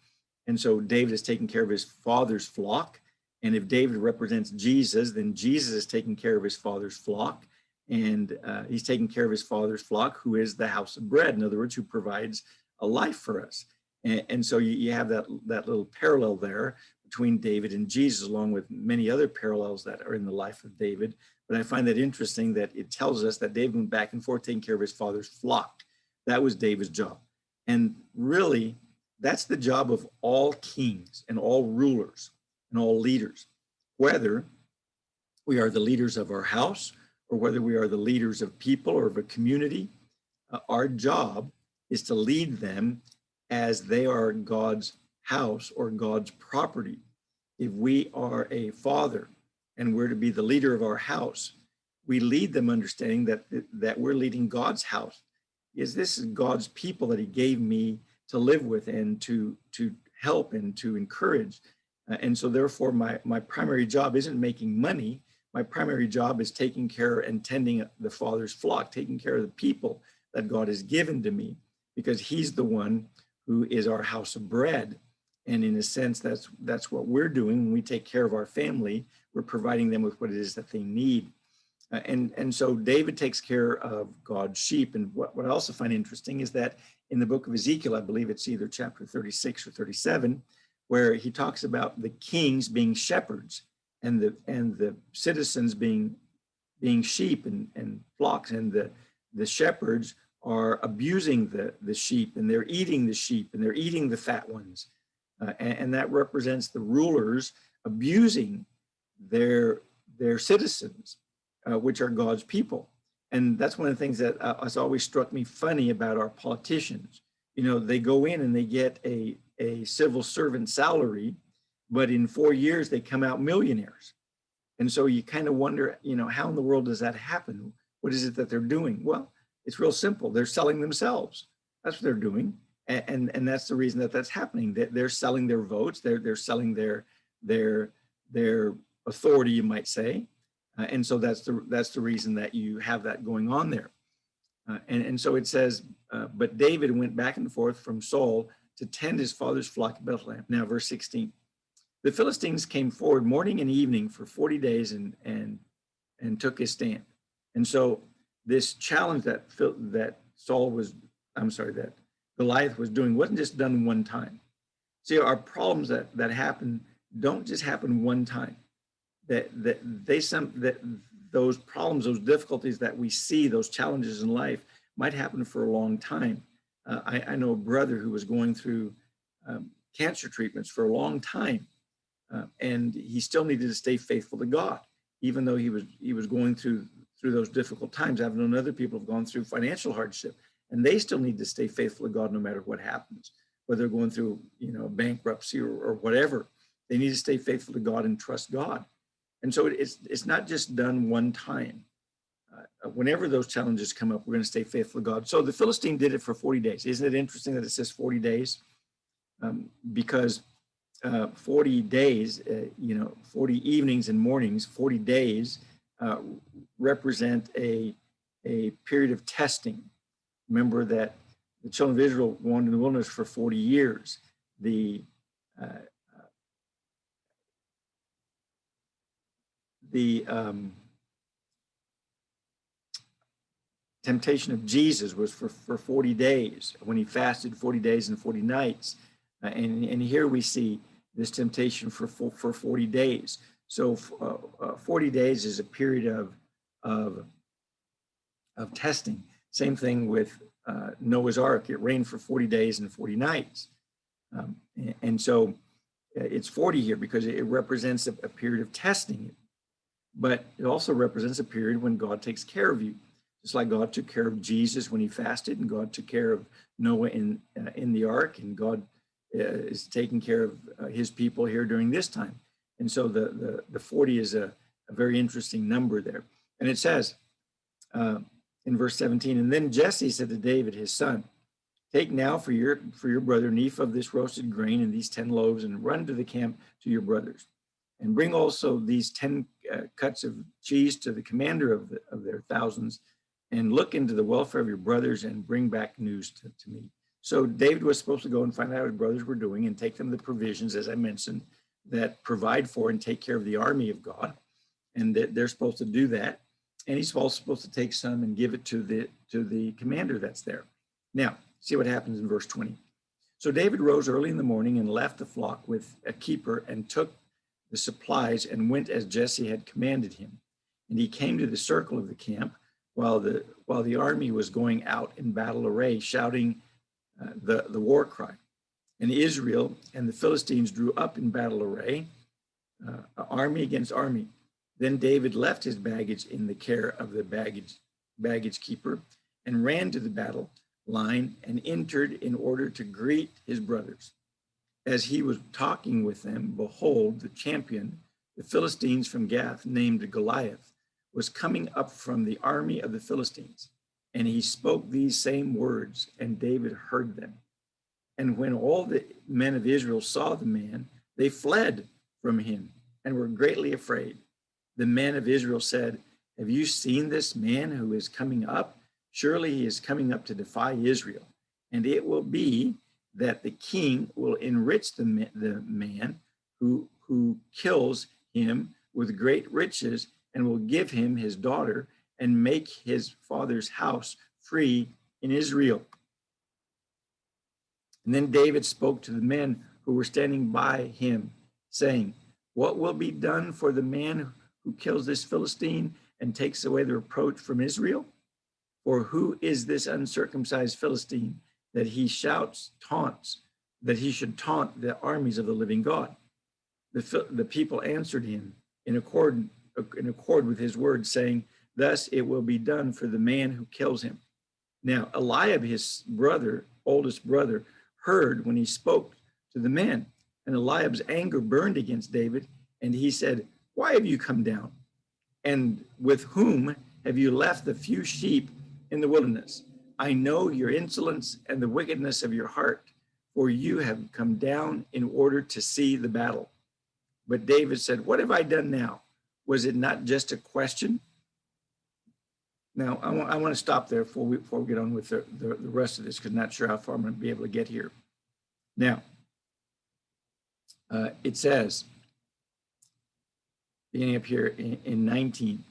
And so David is taking care of his father's flock. And if David represents Jesus, then Jesus is taking care of his father's flock. And he's taking care of his father's flock, who is the house of bread. In other words, who provides a life for us. And so you have that little parallel there between David and Jesus, along with many other parallels that are in the life of David. But I find that interesting that it tells us that David went back and forth taking care of his father's flock. That was David's job. And really, that's the job of all kings and all rulers and all leaders, whether we are the leaders of our house or whether we are the leaders of people or of a community. Our job is to lead them as they are God's house or God's property. If we are a father and we're to be the leader of our house, we lead them understanding that we're leading God's house. This is God's people that he gave me to live with and to help and to encourage. And so therefore my primary job isn't making money. My primary job is taking care and tending the Father's flock, taking care of the people that God has given to me, because he's the one who is our house of bread. And in a sense, that's what we're doing when we take care of our family. We're providing them with what it is that they need. And so David takes care of God's sheep. And what I also find interesting is that in the book of Ezekiel, I believe it's either chapter 36 or 37, where he talks about the kings being shepherds and the citizens being sheep and flocks, and the shepherds are abusing the sheep, and they're eating the sheep, and they're eating the fat ones. And that represents the rulers abusing their citizens, which are God's people. And that's one of the things that has always struck me funny about our politicians. You know, they go in and they get a civil servant salary, but in 4 years they come out millionaires. And so you kind of wonder, you know, how in the world does that happen? What is it that they're doing? Well, it's real simple. They're selling themselves. That's what they're doing. And that's the reason that that's happening. They're selling their votes. They're selling their authority, you might say. And so that's the reason that you have that going on there. And so it says, but David went back and forth from Saul to tend his father's flock at Bethlehem. Now, verse 16. The Philistines came forward morning and evening for 40 days and took his stand. And so this challenge that Goliath was doing wasn't just done one time. See, our problems that happen don't just happen one time. Those problems, those difficulties that we see, those challenges in life might happen for a long time. I know a brother who was going through cancer treatments for a long time. And he still needed to stay faithful to God, even though he was going through those difficult times. I've known other people who've gone through financial hardship, and they still need to stay faithful to God no matter what happens, whether they're going through, you know, bankruptcy or whatever. They need to stay faithful to God and trust God. And so it's not just done one time. Whenever those challenges come up, we're going to stay faithful to God. So the Philistine did it for 40 days. Isn't it interesting that it says 40 days? Because 40 days, 40 evenings and mornings, 40 days represent a period of testing. Remember that the children of Israel wandered in the wilderness for 40 years. The temptation of Jesus was for 40 days when he fasted 40 days and 40 nights. And here we see this temptation for 40 days. So 40 days is a period of testing. Same thing with Noah's Ark. It rained for 40 days and 40 nights. And so it's 40 here because it represents a period of testing. But it also represents a period when God takes care of you. Just like God took care of Jesus when he fasted, and God took care of Noah in the ark, and God is taking care of his people here during this time. And so the 40 is a very interesting number there. And it says in verse 17, and then Jesse said to David, his son, take now for your brother an ephah of this roasted grain and these 10 loaves, and run to the camp to your brothers. And bring also these 10 cuts of cheese to the commander of their thousands, and look into the welfare of your brothers and bring back news to me. So David was supposed to go and find out how his brothers were doing and take them the provisions, as I mentioned, that provide for and take care of the army of God. And that they're supposed to do that. And he's also supposed to take some and give it to the commander that's there. Now, see what happens in verse 20. So David rose early in the morning and left the flock with a keeper and took the supplies and went as Jesse had commanded him. And he came to the circle of the camp while the army was going out in battle array, shouting the war cry. And Israel and the Philistines drew up in battle array, army against army. Then David left his baggage in the care of the baggage keeper and ran to the battle line and entered in order to greet his brothers. As he was talking with them, behold, the champion, the Philistines from Gath, named Goliath, was coming up from the army of the Philistines. And he spoke these same words, and David heard them. And when all the men of Israel saw the man, they fled from him and were greatly afraid. The men of Israel said, have you seen this man who is coming up? Surely he is coming up to defy Israel. And it will be that the king will enrich the man who kills him with great riches, and will give him his daughter and make his father's house free in Israel. And then David spoke to the men who were standing by him, saying, what will be done for the man who kills this Philistine and takes away the reproach from Israel? For who is this uncircumcised Philistine that he taunts, that he should taunt the armies of the living God? The people answered him in accord with his words, saying, thus it will be done for the man who kills him. Now Eliab, his oldest brother, heard when he spoke to the men, and Eliab's anger burned against David, and he said, why have you come down? And with whom have you left the few sheep in the wilderness? I know your insolence and the wickedness of your heart, for you have come down in order to see the battle. But David said, what have I done now? Was it not just a question? Now, I want to stop there before we get on with the rest of this, because I'm not sure how far I'm going to be able to get here. Now, it says, beginning up here in 19,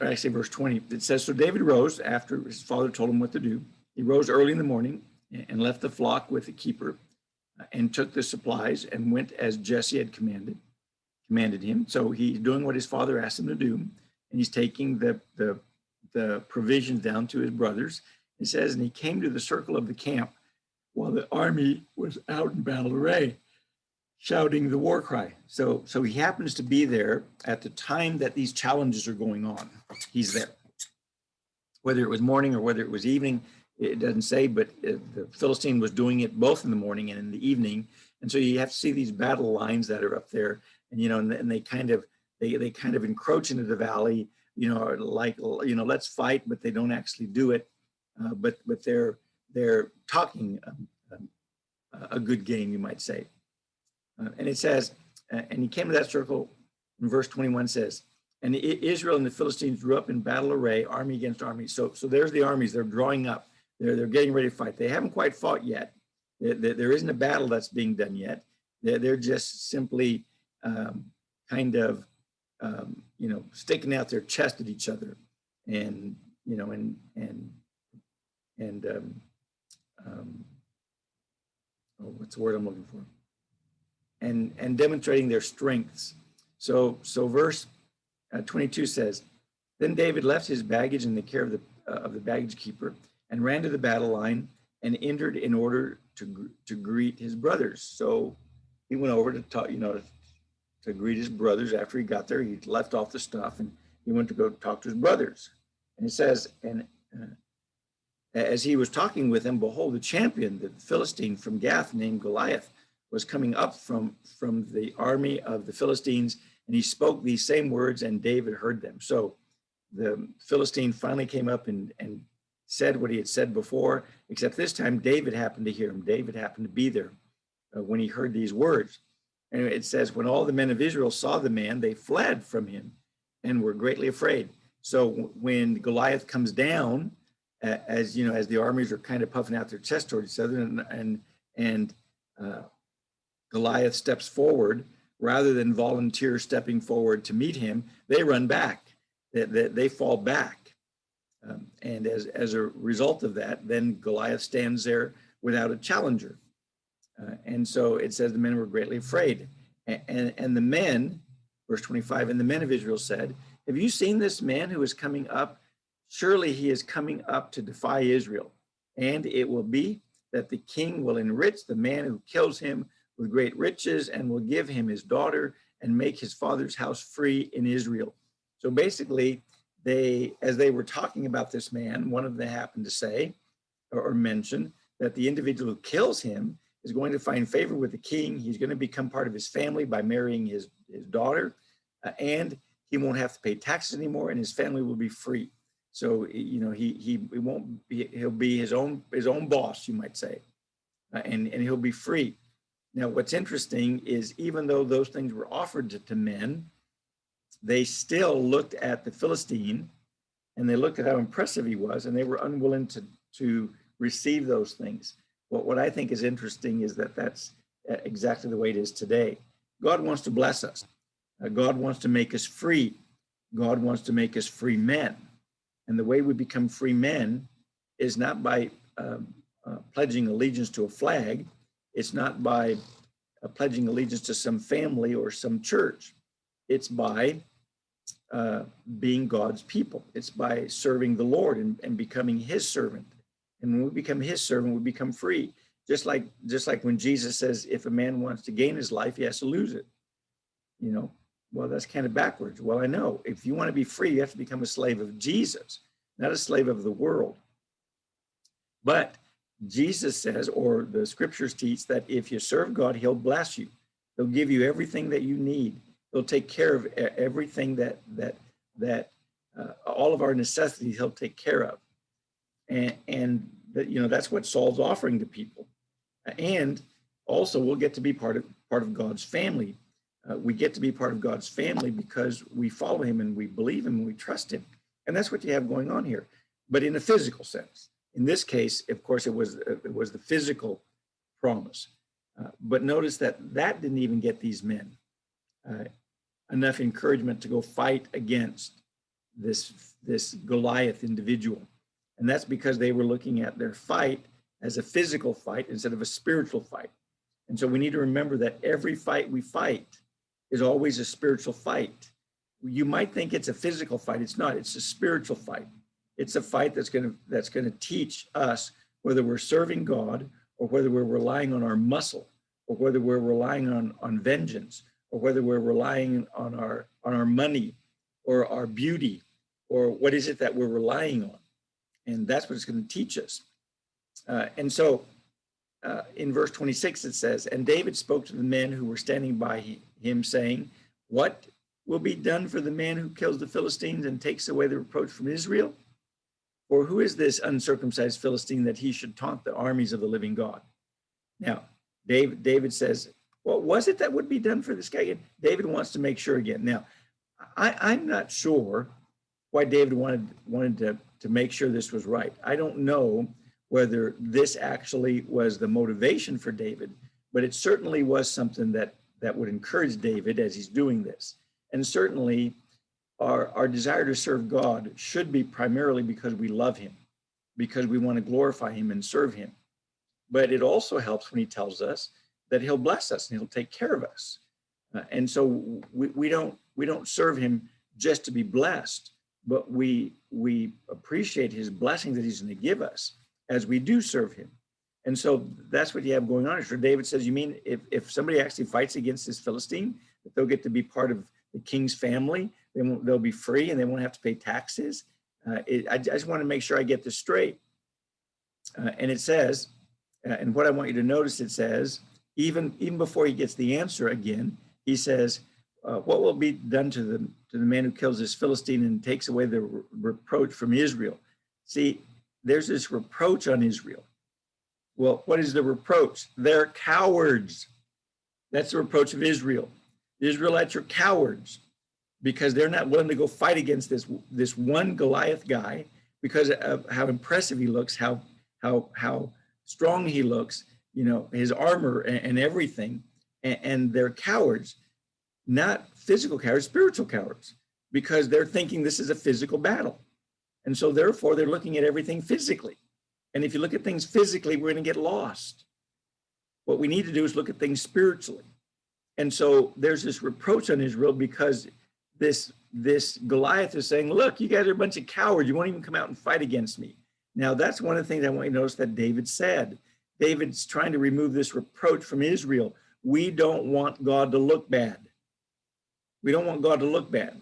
actually verse 20, it says, so David rose after his father told him what to do. He rose early in the morning and left the flock with the keeper and took the supplies and went as Jesse had commanded him. So he's doing what his father asked him to do, and he's taking the provisions down to his brothers. It says, and he came to the circle of the camp while the army was out in battle array, shouting the war cry. So he happens to be there at the time that these challenges are going on. He's there. Whether it was morning or whether it was evening, it doesn't say, but the Philistine was doing it both in the morning and in the evening. And so you have to see these battle lines that are up there, and and they kind of encroach into the valley, like let's fight, but they don't actually do it. But they're talking a good game, you might say. And it says, and he came to that circle, and verse 21 says, and Israel and the Philistines drew up in battle array, army against army. So there's the armies. They're drawing up. They're getting ready to fight. They haven't quite fought yet. There isn't a battle that's being done yet. They're just simply sticking out their chest at each other, and what's the word I'm looking for? And demonstrating their strengths. So verse 22 says, then David left his baggage in the care of the baggage keeper and ran to the battle line and entered in order to greet his brothers. So he went over to talk, to greet his brothers. After he got there, he left off the stuff and he went to go talk to his brothers. And it says, and as he was talking with them, behold, the champion, the Philistine from Gath named Goliath, was coming up from the army of the Philistines, and he spoke these same words, and David heard them. So the Philistine finally came up and said what he had said before, except this time David happened to hear him. David happened to be there when he heard these words. And it says, when all the men of Israel saw the man, they fled from him and were greatly afraid. So when Goliath comes down, as the armies are kind of puffing out their chest towards each other, and Goliath steps forward, rather than volunteer stepping forward to meet him, they run back. They fall back. And as a result of that, then Goliath stands there without a challenger. And so it says the men were greatly afraid. And the men, verse 25, and the men of Israel said, have you seen this man who is coming up? Surely he is coming up to defy Israel. And it will be that the king will enrich the man who kills him with great riches and will give him his daughter and make his father's house free in Israel. So basically, as they were talking about this man, one of them happened to say or mention that the individual who kills him is going to find favor with the king. He's going to become part of his family by marrying his daughter, and he won't have to pay taxes anymore, and his family will be free. So he'll be his own boss, you might say, and he'll be free. Now, what's interesting is even though those things were offered to men, they still looked at the Philistine and they looked at how impressive he was, and they were unwilling to receive those things. What I think is interesting is that that's exactly the way it is today. God wants to bless us. God wants to make us free. God wants to make us free men. And the way we become free men is not by pledging allegiance to a flag. It's not by pledging allegiance to some family or some church. It's by being God's people. It's by serving the Lord and becoming his servant. And when we become his servant, we become free. Just like when Jesus says, if a man wants to gain his life, he has to lose it. You know, well, that's kind of backwards. Well, I know. If you want to be free, you have to become a slave of Jesus, not a slave of the world. But Jesus says, or the scriptures teach, that if you serve God, he'll bless you. He'll give you everything that you need. He'll take care of everything that all of our necessities he'll take care of. And that, you know, that's what Saul's offering to people. And also we'll get to be part of God's family. We get to be part of God's family because we follow him and we believe him and we trust him. And that's what you have going on here, but in a physical sense. In this case, of course, it was the physical promise. But notice that didn't even get these men enough encouragement to go fight against this Goliath individual. And that's because they were looking at their fight as a physical fight instead of a spiritual fight. And so we need to remember that every fight we fight is always a spiritual fight. You might think it's a physical fight. It's not. It's a spiritual fight. It's a fight that's going to teach us whether we're serving God or whether we're relying on our muscle or whether we're relying on vengeance or whether we're relying on our money or our beauty or what is it that we're relying on. And that's what it's going to teach us. And so in verse 26, it says, and David spoke to the men who were standing by him, saying, what will be done for the man who kills the Philistines and takes away the reproach from Israel? Or who is this uncircumcised Philistine that he should taunt the armies of the living God? Now, David says, what was it that would be done for this guy? And David wants to make sure again. Now, I'm not sure why David wanted to make sure this was right. I don't know whether this actually was the motivation for David, but it certainly was something that would encourage David as he's doing this. And certainly our desire to serve God should be primarily because we love him, because we want to glorify him and serve him. But it also helps when he tells us that he'll bless us and he'll take care of us. And so we don't serve him just to be blessed, but we appreciate his blessings that he's going to give us as we do serve him. And so that's what you have going on. So David says, you mean if somebody actually fights against this Philistine, that they'll get to be part of the king's family, they'll be free and they won't have to pay taxes? I just want to make sure I get this straight. And it says, and what I want you to notice, it says, even before he gets the answer again, he says, what will be done to the man who kills this Philistine and takes away the reproach from Israel? See, there's this reproach on Israel. Well, what is the reproach? They're cowards. That's the reproach of Israel. The Israelites are cowards because they're not willing to go fight against this one Goliath guy because of how impressive he looks, how strong he looks, you know, his armor and everything. And they're cowards, not physical cowards, spiritual cowards, because they're thinking this is a physical battle. And so therefore they're looking at everything physically. And if you look at things physically, we're going to get lost. What we need to do is look at things spiritually. And so there's this reproach on Israel because this Goliath is saying, look, you guys are a bunch of cowards. You won't even come out and fight against me. Now, that's one of the things I want you to notice that David said. David's trying to remove this reproach from Israel. We don't want God to look bad. We don't want God to look bad.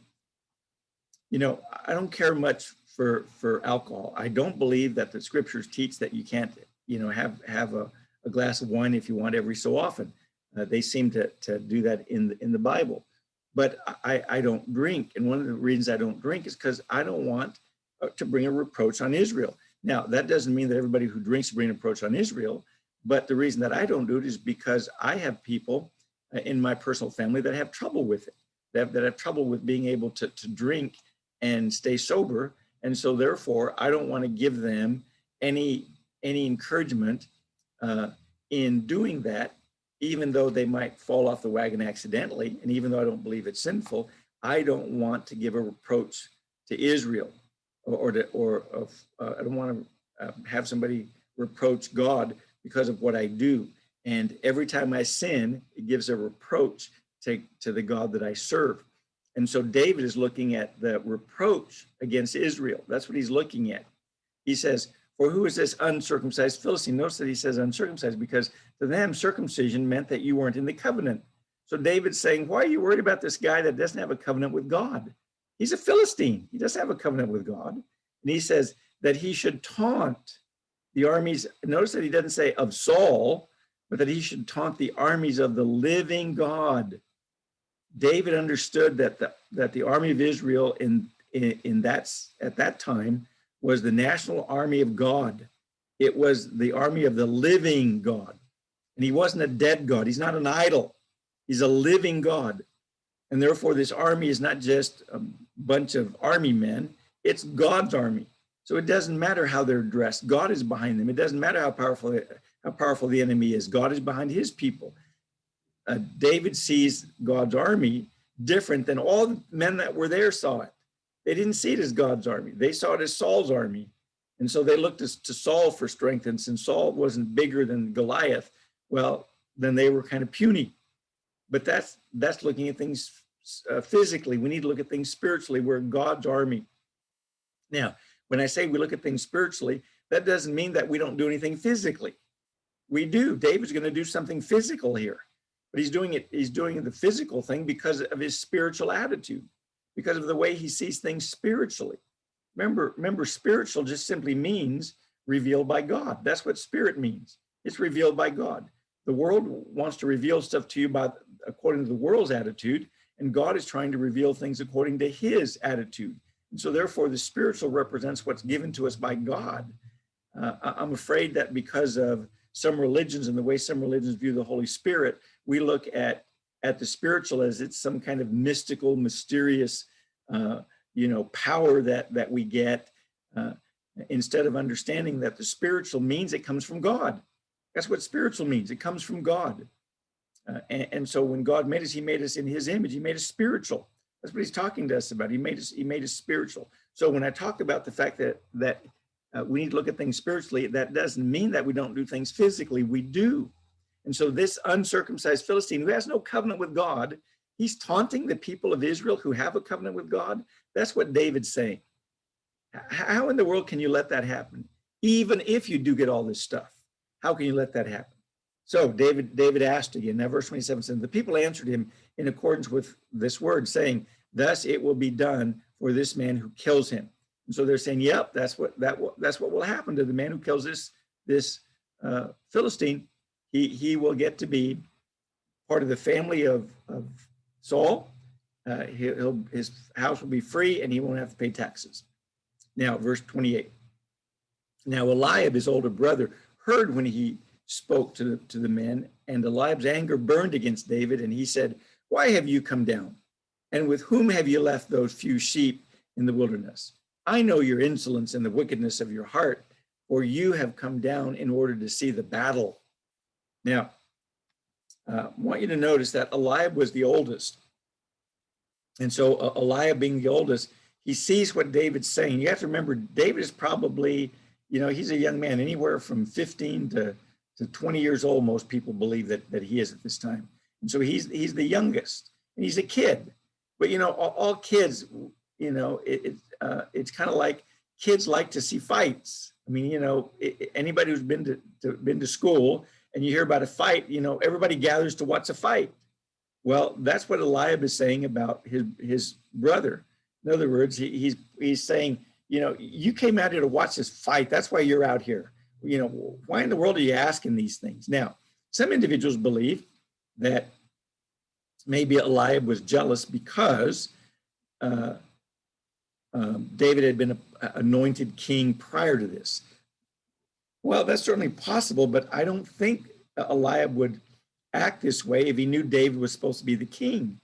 You know, I don't care much for alcohol. I don't believe that the scriptures teach that you can't, you know, have a glass of wine if you want every so often. They seem to do that in the Bible. But I don't drink. And one of the reasons I don't drink is because I don't want to bring a reproach on Israel. Now, that doesn't mean that everybody who drinks bring a reproach on Israel. But the reason that I don't do it is because I have people in my personal family that have trouble with it. that have trouble with being able to drink and stay sober. And so therefore, I don't want to give them any encouragement in doing that, even though they might fall off the wagon accidentally. And even though I don't believe it's sinful, I don't want to give a reproach to Israel, or I don't want to have somebody reproach God because of what I do. And every time I sin, it gives a reproach to the God that I serve. And so David is looking at the reproach against Israel. That's what he's looking at. He says, for who is this uncircumcised Philistine? Notice that he says uncircumcised, because to them, circumcision meant that you weren't in the covenant. So David's saying, why are you worried about this guy that doesn't have a covenant with God? He's a Philistine. He doesn't have a covenant with God. And he says that he should taunt the armies. Notice that he doesn't say of Saul, but that he should taunt the armies of the living God. David understood that the army of Israel at that time was the national army of God. It was the army of the living God. And he wasn't a dead God. He's not an idol. He's a living God. And therefore, this army is not just a bunch of army men. It's God's army. So it doesn't matter how they're dressed. God is behind them. It doesn't matter how powerful the enemy is. God is behind his people. David sees God's army different than all the men that were there saw it. They didn't see it as God's army. They saw it as Saul's army. And so they looked to Saul for strength. And since Saul wasn't bigger than Goliath, well, then they were kind of puny. But that's looking at things physically. We need to look at things spiritually. We're God's army. Now, when I say we look at things spiritually, that doesn't mean that we don't do anything physically. We do. David's going to do something physical here. But he's doing the physical thing because of his spiritual attitude, because of the way he sees things spiritually. Remember, spiritual just simply means revealed by God. That's what spirit means. It's revealed by God. The world wants to reveal stuff to you according to the world's attitude, and God is trying to reveal things according to his attitude. And so therefore, the spiritual represents what's given to us by God. I'm afraid that because of some religions and the way some religions view the Holy Spirit, we look at the spiritual as it's some kind of mystical, mysterious, power that we get, instead of understanding that the spiritual means it comes from God. That's what spiritual means. It comes from God. And so when God made us, he made us in his image. He made us spiritual. That's what he's talking to us about. He made us spiritual. So when I talk about the fact that we need to look at things spiritually, that doesn't mean that we don't do things physically. We do. And so this uncircumcised Philistine who has no covenant with God, he's taunting the people of Israel who have a covenant with God. That's what David's saying. How in the world can you let that happen? Even if you do get all this stuff, how can you let that happen? So David asked again. Now verse 27 says, the people answered him in accordance with this word, saying, thus it will be done for this man who kills him. And so they're saying, yep, that's what will happen to the man who kills this Philistine. He will get to be part of the family of Saul. His house will be free and he won't have to pay taxes. Now, verse 28. Now Eliab, his older brother, heard when he spoke to the men, and Eliab's anger burned against David, and he said, why have you come down? And with whom have you left those few sheep in the wilderness? I know your insolence and the wickedness of your heart, for you have come down in order to see the battle. Now, I want you to notice that Eliab was the oldest. And so Eliab being the oldest, he sees what David's saying. You have to remember, David is probably, he's a young man, anywhere from 15 to 20 years old, most people believe that he is at this time. And so he's the youngest, and he's a kid. But, all kids, it's kind of like kids like to see fights. I mean, anybody who's been to school and you hear about a fight, everybody gathers to watch a fight. Well, that's what Eliab is saying about his brother. In other words, he's saying, you came out here to watch this fight. That's why you're out here. Why in the world are you asking these things? Now, some individuals believe that maybe Eliab was jealous because David had been anointed king prior to this. Well, that's certainly possible, but I don't think Eliab would act this way if he knew David was supposed to be the king.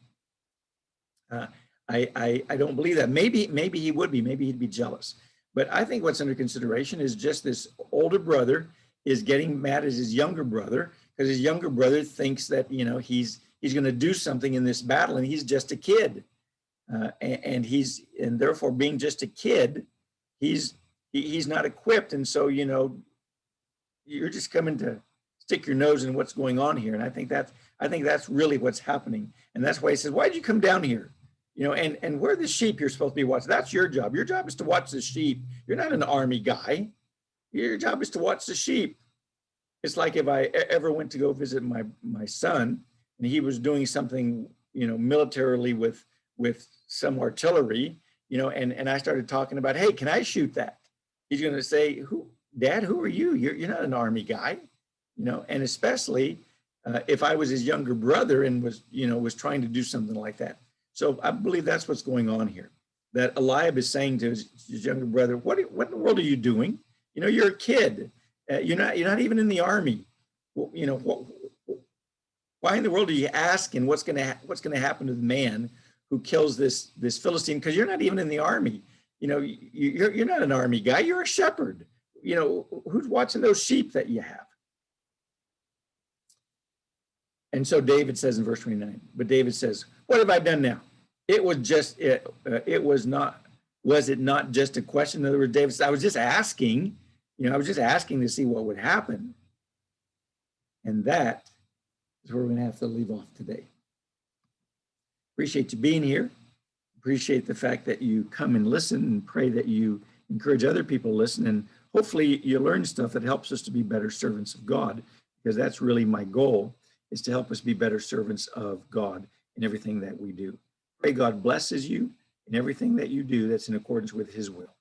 I don't believe that. Maybe he would be. Maybe he'd be jealous. But I think what's under consideration is just this older brother is getting mad at his younger brother because his younger brother thinks that, you know, he's going to do something in this battle, and he's just a kid, and therefore being just a kid, he's not equipped, and so, you know, you're just coming to stick your nose in what's going on here, and I think that's really what's happening, and that's why he says, "Why'd you come down here?" You know, and where are the sheep you're supposed to be watching? That's your job. Your job is to watch the sheep. You're not an army guy. Your job is to watch the sheep. It's like if I ever went to go visit my son, and he was doing something, you know, militarily with some artillery, you know, and I started talking about, hey, can I shoot that? He's going to say, Dad, who are you? You're not an army guy, you know, and especially if I was his younger brother and was trying to do something like that. So I believe that's what's going on here, that Eliab is saying to his younger brother, what in the world are you doing? You know, you're a kid. You're not even in the army. Well, you know, why in the world are you asking what's going to happen to the man who kills this Philistine? Because you're not even in the army. You know, you're not an army guy. You're a shepherd. You know, who's watching those sheep that you have? And so David says in verse 29, but David says, what have I done now? It was just, was it not just a question? In other words, David said, I was just asking to see what would happen. And that is where we're going to have to leave off today. Appreciate you being here. Appreciate the fact that you come and listen, and pray that you encourage other people to listen. And hopefully you learn stuff that helps us to be better servants of God, because that's really my goal, is to help us be better servants of God in everything that we do. Pray God blesses you in everything that you do that's in accordance with his will.